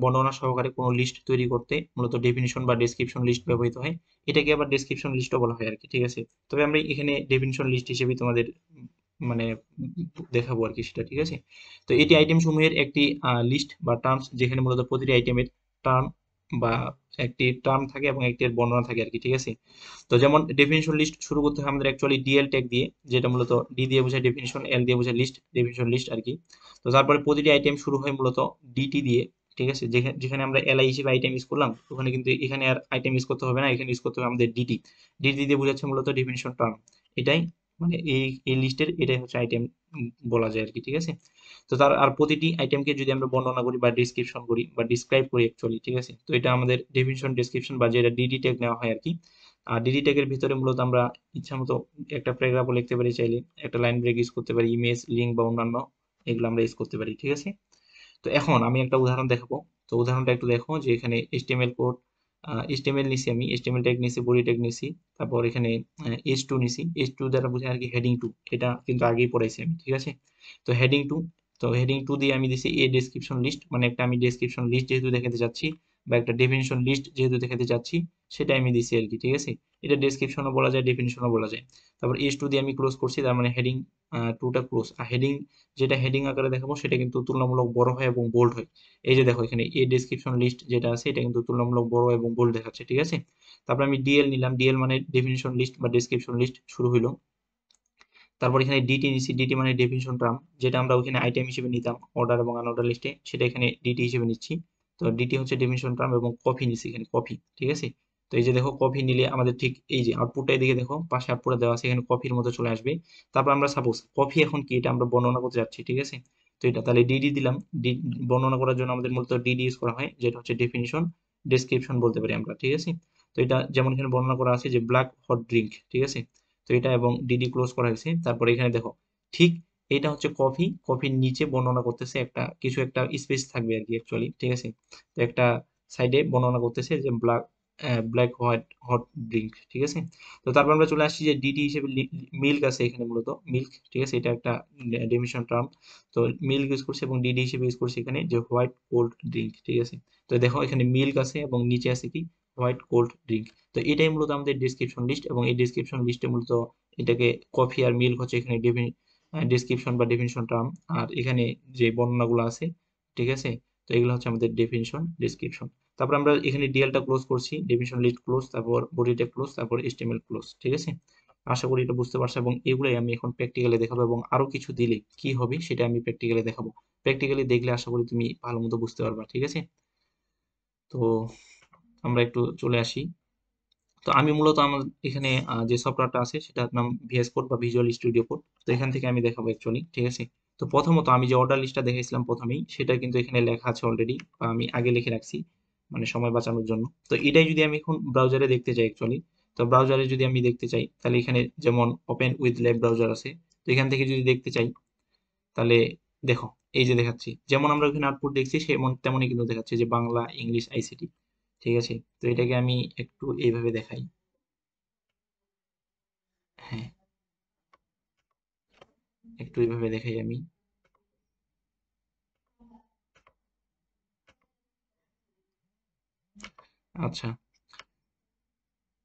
বর্ণনা সহকারে কোনো লিস্ট তৈরি করতে মূলত ডেফিনিশন বা ডেসক্রিপশন লিস্ট ব্যবহৃত হয়। এটাকে আবার ডেসক্রিপশন লিস্টও বলা হয় আর কি, ঠিক আছে? তবে আমরা এখানে ডেফিনিশন লিস্ট হিসেবে তোমাদের মানে দেখাবো আর কি সেটা, ঠিক আছে? তো এটি আইটেম সমূহের একটি লিস্ট বা টার্মস, যেখানে মূলত প্রতিটি আইটেমের টার্ম বা একটি টার্ম থাকে এবং একটি এর বর্ণনা থাকে আর কি, ঠিক আছে? তো যেমন ডেফিনিশন লিস্ট শুরু করতে হয় আমাদের অ্যাকচুয়ালি ডিএল ট্যাগ দিয়ে, যেটা মূলত ডি দিয়ে বোঝায় ডেফিনিশন, এল দিয়ে বোঝায় লিস্ট, ডেফিনিশন লিস্ট আর কি। তো তারপরে প্রতিটি আইটেম শুরু হয় মূলত ডিটি দিয়ে, ঠিক আছে? যেখানে যেখানে আমরা এলআই হিসেবে আইটেম ইউজ করলাম, ওখানে কিন্তু এখানে আর আইটেম ইউজ করতে হবে না, এখানে ইউজ করতে হবে আমাদের ডিটি। ডিটি দিয়ে বোঝাচ্ছে মূলত ডেফিনিশন টার্ম। এটাই মানে এই লিস্টের এটাই হচ্ছে আইটেম বলা যায় আর কি, ঠিক আছে? তো তার আর প্রতিটি আইটেমকে যদি আমরা বর্ণনা করি বা ডিসক্রিপশন করি বা ডিসক্রাইব করি অ্যাকচুয়ালি, ঠিক আছে? তো এটা আমাদের ডেফিনিশন ডেসক্রিপশন বা যেটা ডিডি ট্যাগ নেওয়া হয় আর কি। আর ডিডি ট্যাগের ভিতরে মূলত আমরা ইচ্ছা মতো একটা প্যারাগ্রাফও লিখতে পারি, চাইলে একটা লাইন ব্রেক ইউজ করতে পারি, ইমেজ লিঙ্ক বা অন্যান্য এগুলো আমরা ইউজ করতে পারি, ঠিক আছে? তো এখন আমি একটা উদাহরণ দেখাবো। তো উদাহরণটা একটু দেখো যে এখানে এইচটিএমএল কোড, এইচটিএমএল নিছি, আমি এইচটিএমএল ট্যাগ নিছি, বডি ট্যাগ নিছি, তারপর এখানে এইচ টু নিছি। এইচ টু দ্বারা বোঝায় আর কি হেডিং টু, এটা কিন্তু আগেই পড়াইছি আমি, ঠিক আছে? তো হেডিং টু, তো হেডিং টু দিয়ে আমি দিছি এ ডেসক্রিপশন লিস্ট, মানে একটা আমি ডেসক্রিপশন লিস্ট যেহেতু দেখাতে চাচ্ছি বা একটা ডেফিনিশন লিস্ট যেহেতু দেখাতে চাচ্ছি সেটা আমি দিছি আর কি, ঠিক আছে? এটা ডেসক্রিপশনও বলা যায়, ডেফিনিশনও বলা যায়। তারপর এইচ টু দিয়ে আমি ক্লোজ করছি, তার মানে হেডিং টুটা ক্লোজ। আর হেডিং, যেটা হেডিং আকারে দেখাবো সেটা কিন্তু তুলনামূলক বড় হয় এবং বোল্ড হয়। এই যে দেখো এখানে এ ডেসক্রিপশন লিস্ট যেটা আছে এটা কিন্তু তুলনামূলক বড় এবং বোল্ড দেখাচ্ছে, ঠিক আছে? তারপর আমি ডিএল নিলাম, ডিএল মানে ডেফিনিশন লিস্ট বা ডেসক্রিপশন লিস্ট শুরু হইলো। তারপর এখানে ডিটি নিছি, ডিটি মানে ডেফিনিশন টার্ম, যেটা আমরা ওখানে আইটেম হিসেবে নিতাম অর্ডার এবং আনঅর্ডার লিস্টে, সেটা এখানে ডিটি হিসেবে নিচ্ছি। তো ডিটি হচ্ছে ডেফিনিশন টার্ম এবং কপি নিছি এখানে, কপি, ঠিক আছে? তো এই যে দেখো কপি নিলে আমাদের ঠিক এই যে আউটপুটটা এদিকে দেখো পাশে আউটপুটে দেওয়া আছে, এখানে কপির মতো চলে আসবে। তারপর আমরা সাপোজ কপি এখন কি এটা আমরা বর্ণনা করতে যাচ্ছি, ঠিক আছে? তো এটা তাহলে ডিডি দিলাম। বর্ণনা করার জন্য আমাদের মূলত ডিডি ইউজ করা হয়, যেটা হচ্ছে ডেফিনিশন ডেসক্রিপশন বলতে পারি আমরা, ঠিক আছে? তো এটা যেমন এখানে বর্ণনা করা আছে যে ব্ল্যাক হট ড্রিঙ্ক, ঠিক আছে? তো এটা এবং ডিডি ক্লোজ করা হয়েছে। তারপরে এখানে দেখো ঠিক এটা হচ্ছে কফি, কফির নিচে বর্ণনা করতেছে একটা কিছু, একটা স্পেস থাকবে আর কি অ্যাকচুয়ালি, ঠিক আছে? তো একটা সাইডে বর্ণনা করতেছে যে black black white hot drink, ঠিক আছে। তো তারপর আমরা চলে আসছি যে ডিটি হিসেবে মিল্ক আছে এখানে, মূলত মিল্ক, ঠিক আছে, এটা একটা ডেফিনিশন টার্ম। তো মিল্ক ইউজ করছে এবং ডিডি হিসেবে ইউজ করছে এখানে যে হোয়াইট কোল্ড ড্রিঙ্ক, ঠিক আছে। তো দেখো এখানে মিল্ক আছে এবং নিচে আছে কি হোয়াইট কোল্ড ড্রিঙ্ক। তো এটাই মূলত আমাদের ডেসক্রিপশন লিস্ট, এবং এই ডেসক্রিপশন লিস্টে মূলত এটাকে কফি আর মিল্ক হচ্ছে এখানে ডেসক্রিপশন বা ডেফিনিশন টার্ম, আর এখানে যে বর্ণনাগুলো আছে, ঠিক আছে। তো এগুলো হচ্ছে আমাদের ডেফিনিশন ডেসক্রিপশন। তারপর আমরা এখানে ডিএলটা ক্লোজ করছি, ডেফিনিশন লিস্ট ক্লোজ, তারপর বডিটা ক্লোজ, তারপর এইচটিএমএল ক্লোজ, ঠিক আছে। আশা করি এটা বুঝতে পারছো, এবং এগুলাই আমি এখন প্র্যাকটিক্যালি দেখাবো, এবং আরো কিছু দিলে কি হবে সেটা আমি প্র্যাকটিক্যালি দেখাবো। প্র্যাকটিক্যালি দেখলে আশা করি তুমি ভালো মতো বুঝতে পারবা, ঠিক আছে। তো আমরা একটু চলে আসি। তো আমি মূলত আমার এখানে যে সফটওয়্যারটা আছে সেটার নাম ভিএস কোড বা ভিজুয়াল স্টুডিও কোড। তো এখান থেকে আমি দেখাবো অ্যাকচুয়ালি, ঠিক আছে। তো প্রথমত আমি যে অর্ডার লিস্টটা দেখাইছিলাম প্রথমেই, সেটা কিন্তু এখানে লেখা আছে অলরেডি, বা আমি আগে লিখে রাখছি মানে সময় বাঁচানোর জন্য। তো এটাই যদি আমি এখন ব্রাউজারে দেখতে চাই অ্যাকচুয়ালি, তো ব্রাউজারে যদি আমি দেখতে চাই তাহলে এখানে যেমন ওপেন উইথ লাইভ ব্রাউজার আছে, তো এখান থেকে যদি দেখতে চাই তাহলে দেখো এই যে দেখাচ্ছি, যেমন আমরা ওখানে আউটপুট দেখছি সেমন তেমনই কিন্তু দেখাচ্ছে যে বাংলা ইংলিশ আইসিটি, ঠিক আছে। তো এটাকে আমি একটু এইভাবে দেখাই। হ্যাঁ, একটু এইভাবে দেখাই আমি। আচ্ছা,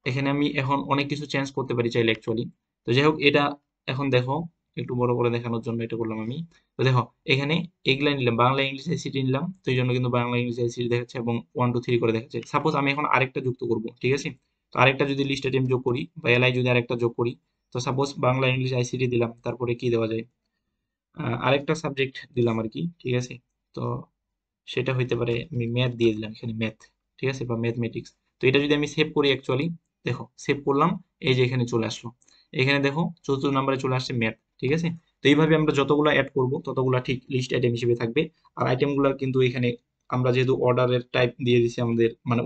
এখানে আমি এখন অনেক কিছু চেঞ্জ করতে পারি চাইলে অ্যাকচুয়ালি। তো যাই হোক, এটা এখন দেখো একটু বড় করে দেখানোর জন্য এটা করলাম আমি। তো দেখো এখানে এগুলা নিলাম, বাংলা ইংলিশ আইসিটি নিলাম, তো এই জন্য কিন্তু বাংলা ইংলিশ আইসিটি দেখাচ্ছে এবং 1 2 3 করে দেখাচ্ছে। সাপোজ আমি এখন আরেকটা যুক্ত করব, ঠিক আছে। তো আরেকটা যদি লিস্ট আইটেম যোগ করি বা এলআই যদি আরেকটা যোগ করি, তো সাপোজ বাংলা ইংলিশ আইসিটি দিলাম, তারপরে কি দেওয়া যায়, আরেকটা সাবজেক্ট দিলাম আর কি, ঠিক আছে। তো সেটা হইতে পারে আমি ম্যাথ দিয়ে দিলাম এখানে, ম্যাথ, ঠিক আছে, বা ম্যাথমেটিক্স। তো এটা যদি আমি সেভ করি অ্যাকচুয়ালি, দেখো সেভ করলাম, এই যে এখানে চলে আসলো, এখানে দেখো চতুর্থ নম্বরে চলে আসছে ম্যাথ, ঠিক আছে। তো এইভাবে আমরা যতগুলো অ্যাড করব ততগুলো ঠিক লিস্ট আইটেম হিসেবে থাকবে। আর আইটেমগুলো কিন্তু এখানে আমরা যেহেতু অর্ডারের টাইপ দিয়ে দিছি আমাদের, মানে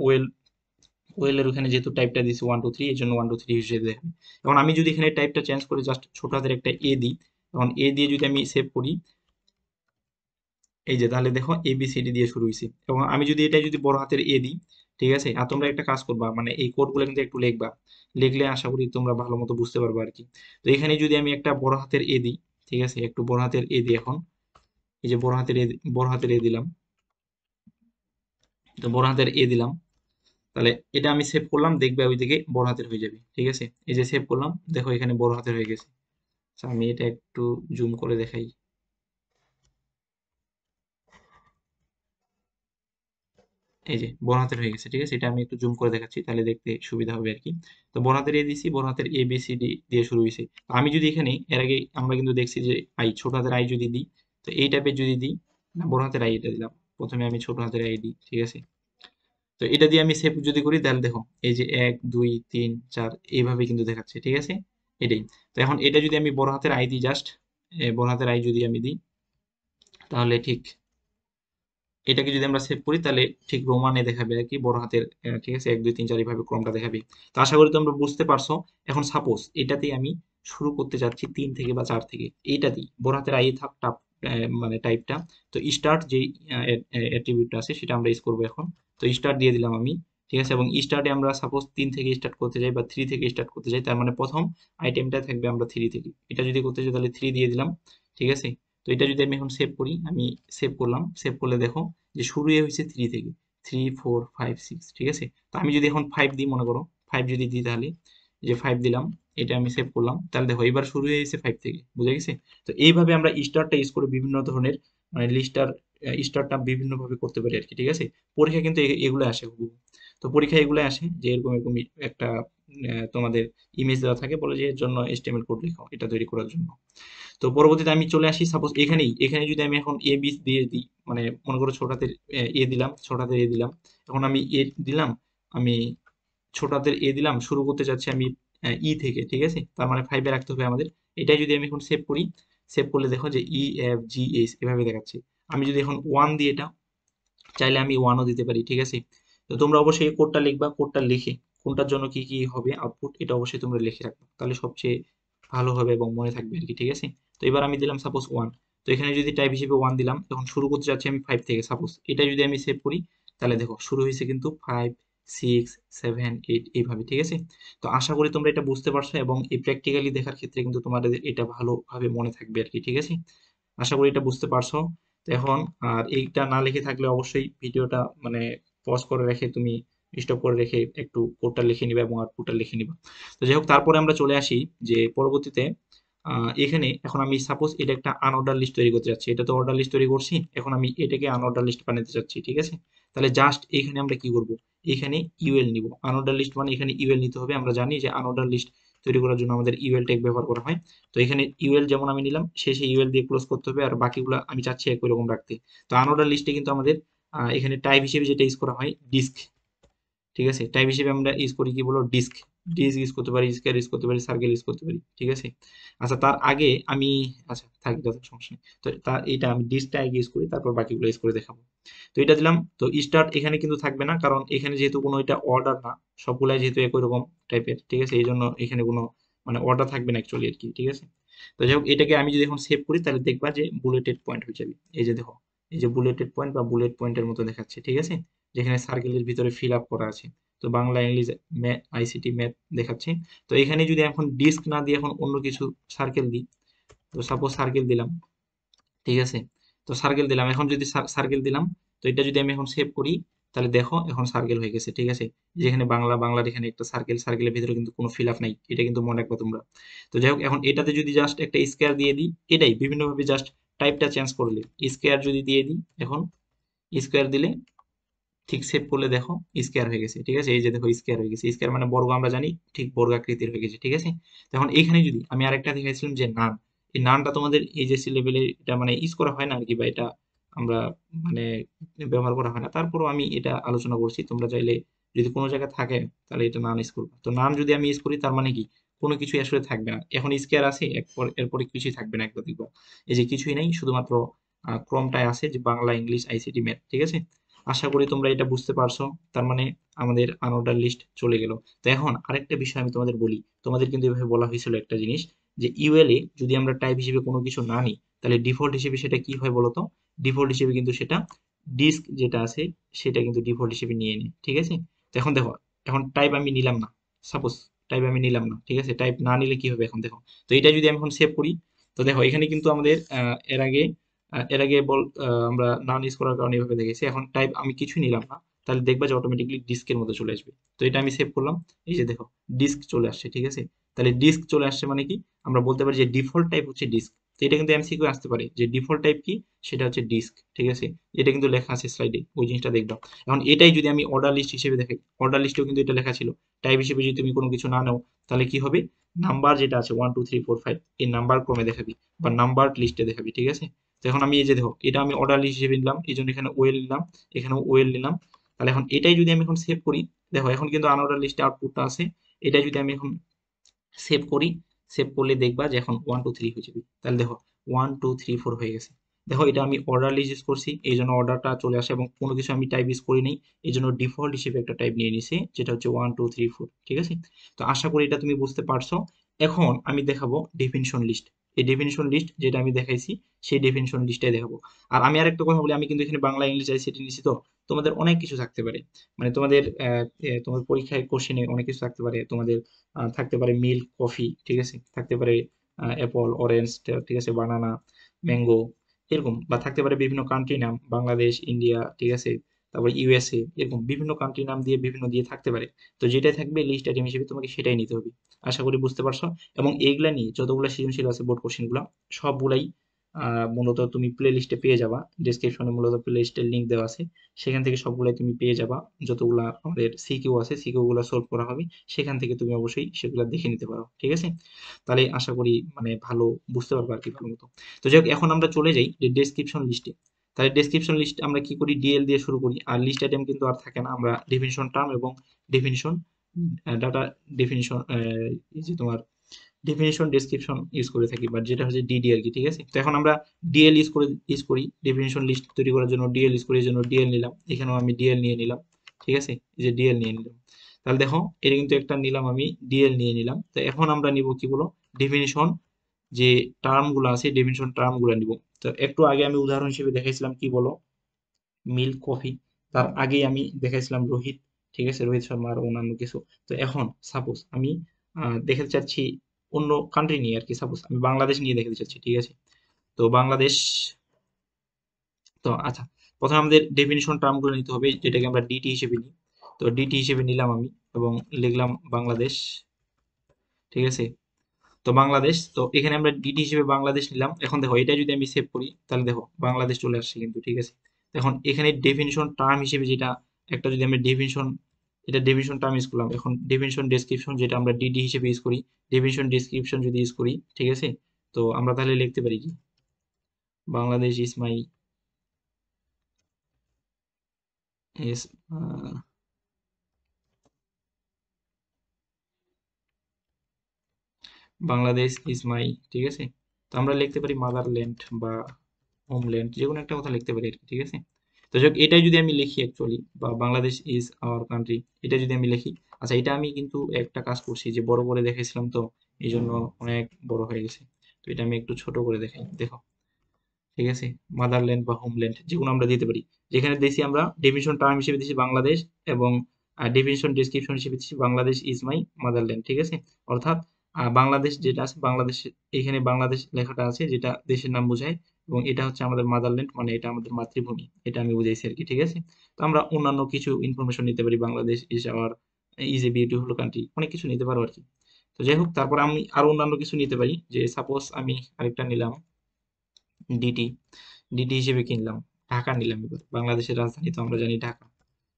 ওয়েলের ওখানে যেহেতু টাইপটা দিছি 1 2 3, এই জন্য 1 2 3 হিসেবে দেখাবে। এখন আমি যদি এখানে টাইপটা চেঞ্জ করে জাস্ট ছোট হাতের একটা এ দিই, এখন এ দিয়ে যদি আমি সেভ করি, এই যে তাহলে দেখো এবিসিডি দিয়ে শুরু হয়েছে। এবং আমি যদি এটা যদি বড় হাতের এ দিই, ঠিক আছে। আর তোমরা একটা কাজ করবা, মানে এই কোডগুলো কিন্তু একটু লিখবা, লিখলে আশা করি তোমরা ভালো মতো বুঝতে পারবে আর কি। তো এখানে যদি আমি একটা বড় হাতের এ দিই, ঠিক আছে, একটু বড় হাতের এ দিই এখন, এই যে বড় হাতের এ, বড় হাতের এ দিলাম, তো বড় হাতের এ দিলাম, তাহলে এটা আমি সেভ করলাম, দেখবে ওইদিকে বড় হাতের হয়ে যাবে, ঠিক আছে। এই যে সেভ করলাম, দেখো এখানে বড় হাতের হয়ে গেছে। আচ্ছা, আমি এটা একটু জুম করে দেখাই। এই যে বড় হাতের হয়ে গেছে, ঠিক আছে। এটা আমি একটু জুম করে দেখাচ্ছি তাহলে দেখতে সুবিধা হবে আর কি। তো বড় হাতের এ দিছি, বড় হাতের এ বি সি ডি দিয়ে শুরু হয়েছে। তো আমি যদি এখানে এর আগে আমরা কিন্তু দেখছি যে আই, ছোট হাতের আই যদি দিই, তো এই টাইপের যদি দিই, না বড় হাতের আই এটা দিলাম, প্রথমে আমি ছোট হাতের আই দিই, ঠিক আছে। তো এটা দিয়ে আমি সেভ যদি করি তাহলে দেখো এই যে 1 2 3 4 এইভাবে কিন্তু দেখাচ্ছে, ঠিক আছে। এটাই। তো এখন এটা যদি আমি বড় হাতের আই দিই, জাস্ট বড় হাতের আই যদি আমি দিই, তাহলে ঠিক এটাকে যদি আমরা সেভ করি তাহলে ঠিক রোমানে দেখাবে আর কি, বড় হাতের, ঠিক আছে, 1 2 3 4 এইভাবে ক্রমটা দেখাবে। তো আশা করি তোমরা বুঝতে পারছো। এখন সাপোজ এটাতেই আমি শুরু করতে যাচ্ছি 3 থেকে বা 4 থেকে, এইটাতেই বড় হাতের আই থাক টাপ, মানে টাইপটা। তো স্টার্ট যেই অ্যাট্রিবিউটটা আছে সেটা আমরা ইউজ করবো এখন। তো স্টার্ট দিয়ে দিলাম আমি, ঠিক আছে। এবং স্টার্টে আমরা সাপোজ 3 থেকে স্টার্ট করতে যাই বা 3 থেকে স্টার্ট করতে যাই, তার মানে প্রথম আইটেমটা থাকবে আমরা 3 থেকে, এটা যদি করতে চাই তাহলে 3 দিয়ে দিলাম, ঠিক আছে। তো এটা যদি আমি এখন সেভ করি, আমি সেভ করলাম, সেভ করলে দেখো যে শুরু হয়েছে 3 থেকে, 3 4 5 6, ঠিক আছে। তো আমি যদি এখন 5 দিই, মনে করো 5 যদি দিই, তাহলে এই যে 5 দিলাম, এটা আমি সেভ করলাম, তাহলে দেখো এবার শুরু হয়ে গেছে 5 থেকে, বুঝে গেছে। তো এইভাবে আমরা স্টারটা ইউজ করে বিভিন্ন ধরনের মানে লিস্টার স্টারটা বিভিন্ন ভাবে করতে পারি আর কি, ঠিক আছে। পরীক্ষা কিন্তু এগুলো আসে হুবহু। তো পরীক্ষায় এগুলো আসে যে এরকম এরকম একটা তোমাদের ইমেজ দেওয়া থাকে, বলে যে এর জন্য এইচটিএমএল কোড লেখো এটা তৈরি করার জন্য। তো পরবর্তীতে আমি চলে আসি সাপোজ এখানে যদি আমি এখন এ বি দিয়ে দিই, মানে মনে করো ছোট হাতের এ দিলাম, ছোট হাতের এ দিলাম, এখন আমি এ দিলাম, আমি ছোট হাতের এ দিলাম, শুরু করতে চাচ্ছি আমি ই থেকে, ঠিক আছে। তার মানে 5-এ রাখতে হবে আমাদের। এটাই যদি আমি এখন সেভ করি, সেভ করলে দেখো যে EFGH এভাবে দেখাচ্ছে। আমি যদি এখন 1 দিয়ে এটা চাইলে আমি 1ও দিতে পারি, ঠিক আছে। তো তোমরা অবশ্যই এই কোডটা লিখবা, কোডটা লিখে কোনটার জন্য কি কি হবে আউটপুট, এটা অবশ্যই তোমরা লিখে রাখবে, তাহলে সবচেয়ে ভালো হবে এবং মনে থাকবে আর কি, ঠিক আছে। তো এবার আমি দিলাম সাপোজ 1, তো এখানে যদি টাইপ হিসেবে 1 দিলাম, এখন শুরু করতে যাচ্ছি আমি 5 থেকে, সাপোজ এটা যদি আমি সেভ করি, তাহলে দেখো শুরু হয়েছে কিন্তু 5 6 7 8 এইভাবে, ঠিক আছে? তো আশা করি তোমরা এটা বুঝতে পারছো এবং এই প্র্যাকটিক্যালি দেখার ক্ষেত্রে কিন্তু তোমাদের এটা ভালোভাবে মনে থাকবে আর কি, ঠিক আছে? আশা করি এটা বুঝতে পারছো। তো এখন আর এইটা না লিখে থাকলে অবশ্যই ভিডিওটা মানে পজ করে রেখে তুমি স্টপ করে রেখে একটু কোডটা লিখে নিবা এবং আউটপুটটা লিখে নিবা। তো যাই হোক, তারপরে আমরা চলে আসি যে পরবর্তীতে এখানে এখন আমি সাপোজ এটা একটা আনঅর্ডার লিস্ট তৈরি করতে যাচ্ছি। এটা তো অর্ডার লিস্ট তৈরি করছি, এখন আমি এটাকে আনঅর্ডার লিস্ট বানাতে চাচ্ছি, ঠিক আছে? তাহলে জাস্ট এখানে আমরা কি করব, এখানে ইউএল নিব। আনঅর্ডার লিস্ট মানে এখানে ইউএল নিতে হবে। আমরা জানি যে আনঅর্ডার লিস্ট তৈরি করার জন্য আমাদের ইউএল ট্যাগ ব্যবহার করা হয়। তো এখানে ইউএল যেমন আমি নিলাম, শেষে ইউএল দিয়ে ক্লোজ করতে হবে, আর বাকিগুলো আমি চাচ্ছি একই রকম রাখতে। তো আনঅর্ডার লিস্টে কিন্তু আমাদের এখানে টাইপ হিসেবে যেটা ইউজ করা হয় ডিস্ক, ঠিক আছে? টাইপ হিসেবে আমরা ইউজ করি কি বলো, ডিস্ক। ডিস্ক ইউজ করতে পারি, স্কয়ার ইউজ করতে পারি, সার্কেল ইউজ করতে পারি, ঠিক আছে? আচ্ছা, তার আগে আমি, আচ্ছা থাক, এটা তো সমস্যা নেই। তো তার এটা আমি ডিস্কটা আগে ইউজ করি, তারপর বাকিগুলো ইউজ করে দেখাবো। তো এটা দিলাম। তো স্টার্ট এখানে কিন্তু থাকবে না, কারণ এখানে যেহেতু কোনো এটা অর্ডার না, সবগুলাই যেহেতু একই রকম টাইপের, ঠিক আছে? এই জন্য এখানে কোনো মানে অর্ডার থাকবে না অ্যাকচুয়ালি আর কি, ঠিক আছে? তো যাই হোক, এটাকে আমি যদি এখন সেভ করি তাহলে দেখবা যে বুলেটেড পয়েন্ট হয়ে যাবে। এই যে দেখো, এই যে বুলেটেড পয়েন্ট বা বুলেট পয়েন্টের মতো দেখাচ্ছে, ঠিক আছে? যেখানে সার্কেলের ভিতরে ফিল আপ করা আছে। তো বাংলা, ইংলিশ, আইসিটি, ম্যাথ দেখাচ্ছে। তো এখানে যদি এখন ডিস্ক না দিয়ে এখন অন্য কিছু সার্কেল দিই, তো সাপোজ সার্কেল দিলাম, ঠিক আছে? তো সার্কেল দিলাম, এখন যদি সার্কেল দিলাম, তো এটা যদি আমি এখন সেভ করি তাহলে দেখো এখন সার্কেল হয়ে গেছে, ঠিক আছে? যেখানে বাংলা, বাংলার এখানে একটা সার্কেল, সার্কেলের ভিতরে কিন্তু কোনো ফিল আপ নাই, এটা কিন্তু মনে রাখবা তোমরা। তো যাই হোক, এখন এটাতে যদি জাস্ট একটা স্কোয়ার দিয়ে দিই, এটাই বিভিন্নভাবে জাস্ট টাইপটা চেঞ্জ করলে, স্কোয়ার যদি দিয়ে দিই, এখন স্কোয়ার দিলে ঠিক সেভ করলে দেখো স্কোয়ার হয়ে গেছে, ঠিক আছে? এই যে দেখো স্কোয়ার হয়ে গেছে। স্কোয়ার মানে বর্গ, আমরা জানি ঠিক বর্গাকৃতির হয়ে গেছে, ঠিক আছে? তো এখন এইখানে যদি আমি আরেকটা দেখাইছিলাম যে নান, এই নানটা তোমাদের এইচএসসি লেভেলে এটা মানে ইউজ করা হয় না আর কি, বা এটা আমরা মানে ব্যবহার করা হয় না। তারপরও আমি এটা আলোচনা করছি, তোমরা চাইলে যদি কোনো জায়গায় থাকে তাহলে এটা নান ইউজ করবে। তো নান যদি আমি ইউজ করি তার মানে কি, কোনো কিছুই আসলে থাকবে না। এখন স্কোয়ার আছে, এরপরে কিছুই থাকবে না, একবার দেখবা এই যে কিছুই নেই, শুধুমাত্র ক্রমটায় আছে যে বাংলা, ইংলিশ, আইসিটি, ম্যাথ, ঠিক আছে? আশা করি তোমরা এটা বুঝতে পারছো। তার মানে আমাদের আনঅর্ডার লিস্ট চলে গেল। তো এখন আরেকটা বিষয় আমি তোমাদের বলি, তোমাদের কিন্তু এভাবে বলা হয়েছিল একটা জিনিস, যে ইউএল এ যদি আমরা টাইপ হিসেবে কোনো কিছু না নিই, তাহলে ডিফল্ট হিসেবে সেটা কি হয় বলতো? ডিফল্ট হিসেবে কিন্তু সেটা ডিস্ক যেটা আছে সেটা কিন্তু ডিফল্ট হিসেবে নিয়ে নেয়, ঠিক আছে? তো এখন দেখো, এখন টাইপ আমি নিলাম না, সাপোজ টাইপ আমি নিলাম না, ঠিক আছে? টাইপ না নিলে কি হবে এখন দেখো। তো এটা যদি আমি এখন সেভ করি, তো দেখো এখানে কিন্তু আমাদের এর আগে আমরা নান ইউজ করার কারণে এভাবে দেখেছি। এখন টাইপ আমি কিছুই নিলাম না, তাহলে দেখবা যে অটোমেটিকলি ডিস্কের মধ্যে চলে আসবে। তো এটা আমি সেভ করলাম, এই যে দেখো ডিস্ক চলে আসছে, ঠিক আছে? তাহলে ডিস্ক চলে আসছে মানে কি, আমরা বলতে পারি যে ডিফল্ট টাইপ হচ্ছে ডিস্ক। তো এটা কিন্তু এমসিকিউ আসতে পারে যে ডিফল্ট টাইপ কি, সেটা হচ্ছে ডিস্ক, ঠিক আছে? এটা কিন্তু লেখা আছে স্লাইডে, ওই জিনিসটা দেখবা। এখন এটাই যদি আমি অর্ডার লিস্ট হিসেবে দেখাই, অর্ডার লিস্টেও কিন্তু এটা লেখা ছিল। টাইপ হিসেবে যদি তুমি কোনো কিছু না নাও, তাহলে কি হবে, নাম্বার যেটা আছে 1 2 3 4 5 এই নাম্বার ক্রমে দেখাবি বা নাম্বার লিস্টে দেখাবি, ঠিক আছে? তো এখন আমি এই যে দেখো, এটা আমি অর্ডার লিস্ট হিসেবে নিলাম, এই জন্য এখানে ওয়েল নিলাম, এখানেও ওয়েল নিলাম। তাহলে এখন এটাই যদি আমি এখন সেভ করি, দেখো এখন কিন্তু আনঅর্ডার লিস্টে আউটপুটটা আছে। এটা যদি আমি এখন সেভ করি, সেভ করলে দেখবা যে এখন 1 2 3 হয়ে যাবে। তাহলে দেখো 1 2 3 4 হয়ে গেছে। দেখো এটা আমি অর্ডার লিস্ট ইউজ করছি, এই জন্য অর্ডারটা চলে আসে এবং কোনো কিছু আমি টাইপ ইউজ করি নাই, এই জন্য ডিফল্ট হিসেবে একটা টাইপ নিয়ে নিছি, যেটা হচ্ছে 1 2 3 4, ঠিক আছে? তো আশা করি এটা তুমি বুঝতে পারছো। এখন আমি দেখাবো ডেফিনিশন লিস্ট। এই ডেফিনিশন লিস্ট যেটা আমি দেখাইছি, সেই ডেফিনিশন লিস্টটাই দেখাবো। আর আমি আরেকটা কথা বলি, আমি কিন্তু এখানে বাংলা, ইংলিশ, আইসিটি নিছি। তো তোমাদের অনেক কিছু থাকতে পারে, মানে তোমাদের তোমার পরীক্ষায় কোশ্চেনে অনেক কিছু থাকতে পারে। তোমাদের থাকতে পারে মিল্ক, কফি, ঠিক আছে? থাকতে পারে অ্যাপল, অরেঞ্জ, ঠিক আছে, বানানা, ম্যাঙ্গো, এরকম। বা থাকতে পারে বিভিন্ন কান্ট্রি নাম, বাংলাদেশ, ইন্ডিয়া, ঠিক আছে? তারপর ইউএসএ, এরকম বিভিন্ন কান্ট্রি নাম দিয়ে বিভিন্ন দিয়ে থাকতে পারে। তো যেটাই থাকবে লিস্ট আইটেম হিসেবে তোমাকে সেটাই নিতে হবে। আশা করি বুঝতে পারছো। এবং এইগুলা নিয়ে যতগুলো সৃজনশীল আছে বোর্ড কোশ্চেন গুলা, সবগুলাই মূলত তুমি প্লে লিস্টে পেয়ে যাবা। ডিসক্রিপশনে মূলত প্লে লিস্টের লিঙ্ক দেওয়া আছে, সেখান থেকে সবগুলাই তুমি পেয়ে যাবা। যতগুলা আমাদের সিকিউ আছে, সিকিউ গুলা সলভ করা হবে, সেখান থেকে তুমি অবশ্যই সেগুলো দেখে নিতে পারো, ঠিক আছে? তাহলে আশা করি মানে ভালো বুঝতে পারবো আর কি, ভালো মতো। তো যাই হোক, এখন আমরা চলে যাই যে ডেসক্রিপশন লিস্টে। তাহলে ডেসক্রিপশন লিস্ট আমরা কি করি, ডিএল দিয়ে শুরু করি। আর লিস্ট আইটেম কিন্তু আর থাকে না, আমরা ডেফিনিশন টার্ম এবং ডেফিনিশন ডাটা, ডেফিনিশন এই যে তোমার ডেফিনিশন ডেসক্রিপশন ইউজ করে থাকি, বাট যেটা হচ্ছে ডিডি আর কি, ঠিক আছে? তো এখন আমরা ডিএল ইউজ করি ডেফিনিশন লিস্ট তৈরি করার জন্য, ডিএল ইউজ করি, এই জন্য ডিএল নিলাম। এখানেও আমি ডিএল নিয়ে নিলাম, ঠিক আছে? এই যে ডিএল নিয়ে নিলাম। তাহলে দেখো এটা কিন্তু একটা নিলাম, আমি ডিএল নিয়ে নিলাম। তো এখন আমরা নিব কি বলো, ডেফিনিশন যে টার্ম গুলো আছে, ডেফিনিশন টার্ম গুলো নিব। তো একটু আগে আমি উদাহরণ হিসেবে দেখাইছিলাম কি বলো, মিল্ক, কফি। তার আগেই আমি দেখাইছিলাম রোহিত, ঠিক আছে, রোহিত শর্মা আর অন্যান্য কিছু। তো এখন সাপোজ আমি দেখাতে চাচ্ছি অন্য কান্ট্রি নিয়ে আর কি, সাপোজ আমি বাংলাদেশ নিয়ে দেখাতে চাচ্ছি, ঠিক আছে। তো বাংলাদেশ, তো আচ্ছা, প্রথমে আমাদের ডেফিনিশন টার্মগুলো নিতে হবে, যেটাকে আমরা ডিটি হিসেবে নিই। তো ডিটি হিসেবে নিলাম আমি, এবং লিখলাম বাংলাদেশ, ঠিক আছে। তো বাংলাদেশ, তো এখানে আমরা ডিটি হিসেবে বাংলাদেশ নিলাম। এখন দেখো এটা যদি আমি সেভ করি, তাহলে দেখো বাংলাদেশ চলে আসছে কিন্তু, ঠিক আছে। তো এখন এখানে ডেফিনিশন টার্ম হিসেবে যেটা একটা, যদি আমরা ডেফিনিশন, এটা ডেফিনিশন টার্ম ইউজ করলাম, এখন ডেফিনিশন ডেসক্রিপশন যেটা আমরা ডিডি হিসেবে ইউজ করি, ডেফিনিশন ডেসক্রিপশন যদি ইউজ করি, ঠিক আছে। তো আমরা তাহলে লিখতে পারি কি, Bangladesh is my, is, Bangladesh is my, ঠিক আছে। তো আমরা লিখতে পারি মাদারল্যান্ড বা হোমল্যান্ড, যে কোনো একটা কথা লিখতে পারি আর কি, ঠিক আছে। তো যাক, এটাই যদি আমি লিখি অ্যাকচুয়ালি, বা বাংলাদেশ ইজ আওয়ার কান্ট্রি, এটা যদি আমি লিখি, আচ্ছা এটা আমি কিন্তু একটা কাজ করছি যে বড় করে দেখেছিলাম, তো এই জন্য অনেক বড় হয়ে গেছে। তো এটা আমি একটু ছোট করে দেখাই, দেখো, ঠিক আছে। মাদারল্যান্ড বা হোমল্যান্ড যেগুলো আমরা দিতে পারি, যেখানে দিয়েছি আমরা ডেফিনিশন টার্ম হিসেবে দিয়েছি বাংলাদেশ, এবং ডেফিনিশন ডেসক্রিপশন হিসেবে দিচ্ছি বাংলাদেশ ইজ মাই মাদারল্যান্ড, ঠিক আছে। অর্থাৎ বাংলাদেশ যেটা আছে, বাংলাদেশ, এখানে বাংলাদেশ লেখাটা আছে যেটা দেশের নাম বোঝায়, এবং এটা হচ্ছে আমাদের মাদারল্যান্ড, মানে এটা আমাদের মাতৃভূমি, এটা আমি বুঝাইছি আর কি, ঠিক আছে। তো আমরা অন্যান্য কিছু ইনফরমেশন নিতে পারি, Bangladesh is our, is a beautiful country, অনেক কিছু নিতে পারো আর কি। তো যাই হোক, তারপর আমি আরো অন্যান্য কিছু নিতে পারি, যে সাপোজ আমি আরেকটা নিলাম, ডিটি, ডিটি হিসেবে কিনলাম, ঢাকা নিলাম, এবার বাংলাদেশের রাজধানী তো আমরা জানি ঢাকা,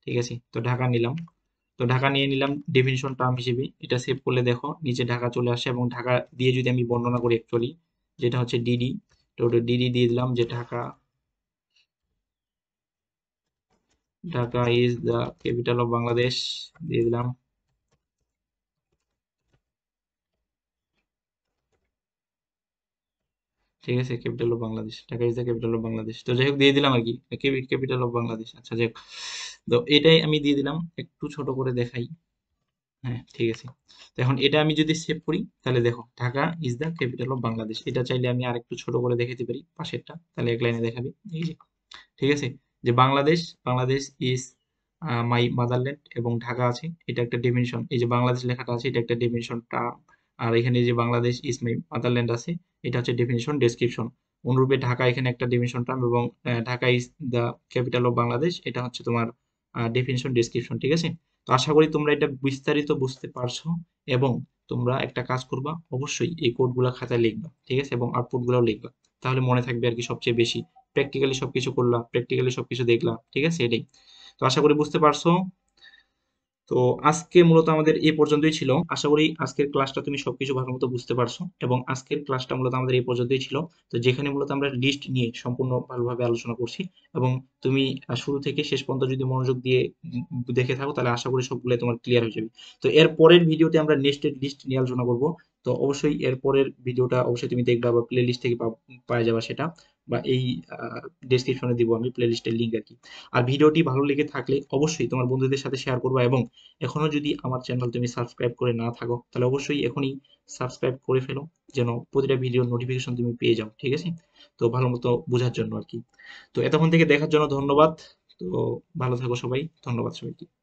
ঠিক আছে। তো ঢাকা নিলাম, তো ঢাকা নিয়ে নিলাম ডেফিনিশন টার্ম হিসেবে, এটা সেভ করলে দেখো নিচে ঢাকা চলে আসে, এবং ঢাকা দিয়ে যদি আমি বর্ণনা করি অ্যাকচুয়ালি, যেটা হচ্ছে ডিডি, তো ওটা ডিডি দিয়ে দিলাম যে Dhaka, Dhaka is the capital of Bangladesh, দিয়ে দিলাম, ঠিক আছে। Capital of Bangladesh, Dhaka is the capital of Bangladesh, তো যাই হোক দিয়ে দিলাম আর কি, ক্যাপিটাল অফ বাংলাদেশ, আচ্ছা যাই হোক। তো এটাই আমি দিয়ে দিলাম, একটু ছোট করে দেখাই, হ্যাঁ ঠিক আছে। তো এখন এটা আমি যদি সেভ করি, তাহলে দেখো Dhaka is the capital of Bangladesh, এটা চাইলে আমি আরেকটু ছোট করে দেখাতে পারি পাশেরটা, তাহলে এক লাইনে দেখাবে, এই যে, ঠিক আছে। যে Bangladesh, Bangladesh is my motherland, এবং ঢাকা আছে, এটা একটা ডেফিনিশন, এই যে বাংলাদেশ লেখাটা আছে এটা একটা ডেফিনিশন টার্ম, আর এখানে যে বাংলাদেশ ইজ মাই মাদারল্যান্ড আছে, এটা হচ্ছে ডেফিনিশন ডেসক্রিপশন। অনুরূপে ঢাকা এখানে একটা ডেফিনিশন টার্ম, এবং Dhaka is the capital of Bangladesh, এটা হচ্ছে তোমার ডেফিনিশন ডেসক্রিপশন, ঠিক আছে। তো আশা করি তোমরা এটা বিস্তারিত বুঝতে পারছো, এবং তোমরা একটা কাজ করবা, অবশ্যই এই কোডগুলো খাতায় লিখবা, ঠিক আছে, এবং আউটপুট গুলাও লিখবা, তাহলে মনে থাকবে আর কি সবচেয়ে বেশি। প্র্যাকটিক্যালি সবকিছু করলা, প্র্যাকটিক্যালি সবকিছু দেখলা, ঠিক আছে, এটাই। তো আশা করি বুঝতে পারছো। তো আজকে মূলত আমাদের এই পর্যন্তই ছিল, আশা করি আজকের ক্লাসটা তুমি সবকিছু ভালো মতো বুঝতে পারছো, এবং আজকের ক্লাসটা মূলত আমাদের এই পর্যন্তই ছিল। তো যেখানে মূলত আমরা লিস্ট নিয়ে সম্পূর্ণ ভালোভাবে আলোচনা করছি, এবং তুমি শুরু থেকে শেষ পর্যন্ত যদি মনোযোগ দিয়ে দেখে থাকো, তাহলে আশা করি সবগুলো তোমার ক্লিয়ার হয়ে যাবে। তো এর পরের ভিডিওতে আমরা নেক্সটের লিস্ট নিয়ে আলোচনা করব। তো অবশ্যই এর পরের ভিডিওটা অবশ্যই তুমি দেখবা, বা প্লে লিস্ট থেকে পাওয়া যাবে সেটা, বা এই ডেসক্রিপশনে দিব আমি প্লে লিস্টের লিঙ্ক আর কি। আর ভিডিওটি ভালো লেগে থাকলে অবশ্যই তোমার বন্ধুদের সাথে শেয়ার করবা, এবং এখনো যদি আমার চ্যানেল তুমি সাবস্ক্রাইব করে না থাকো, তাহলে অবশ্যই এখনই সাবস্ক্রাইব করে ফেলো, যেন প্রতিটা ভিডিওর নোটিফিকেশন তুমি পেয়ে যাও, ঠিক আছে। তো ভালো মতো বোঝার জন্য আর কি। তো এতক্ষণ থেকে দেখার জন্য ধন্যবাদ। তো ভালো থাকো সবাই, ধন্যবাদ সবাইকে।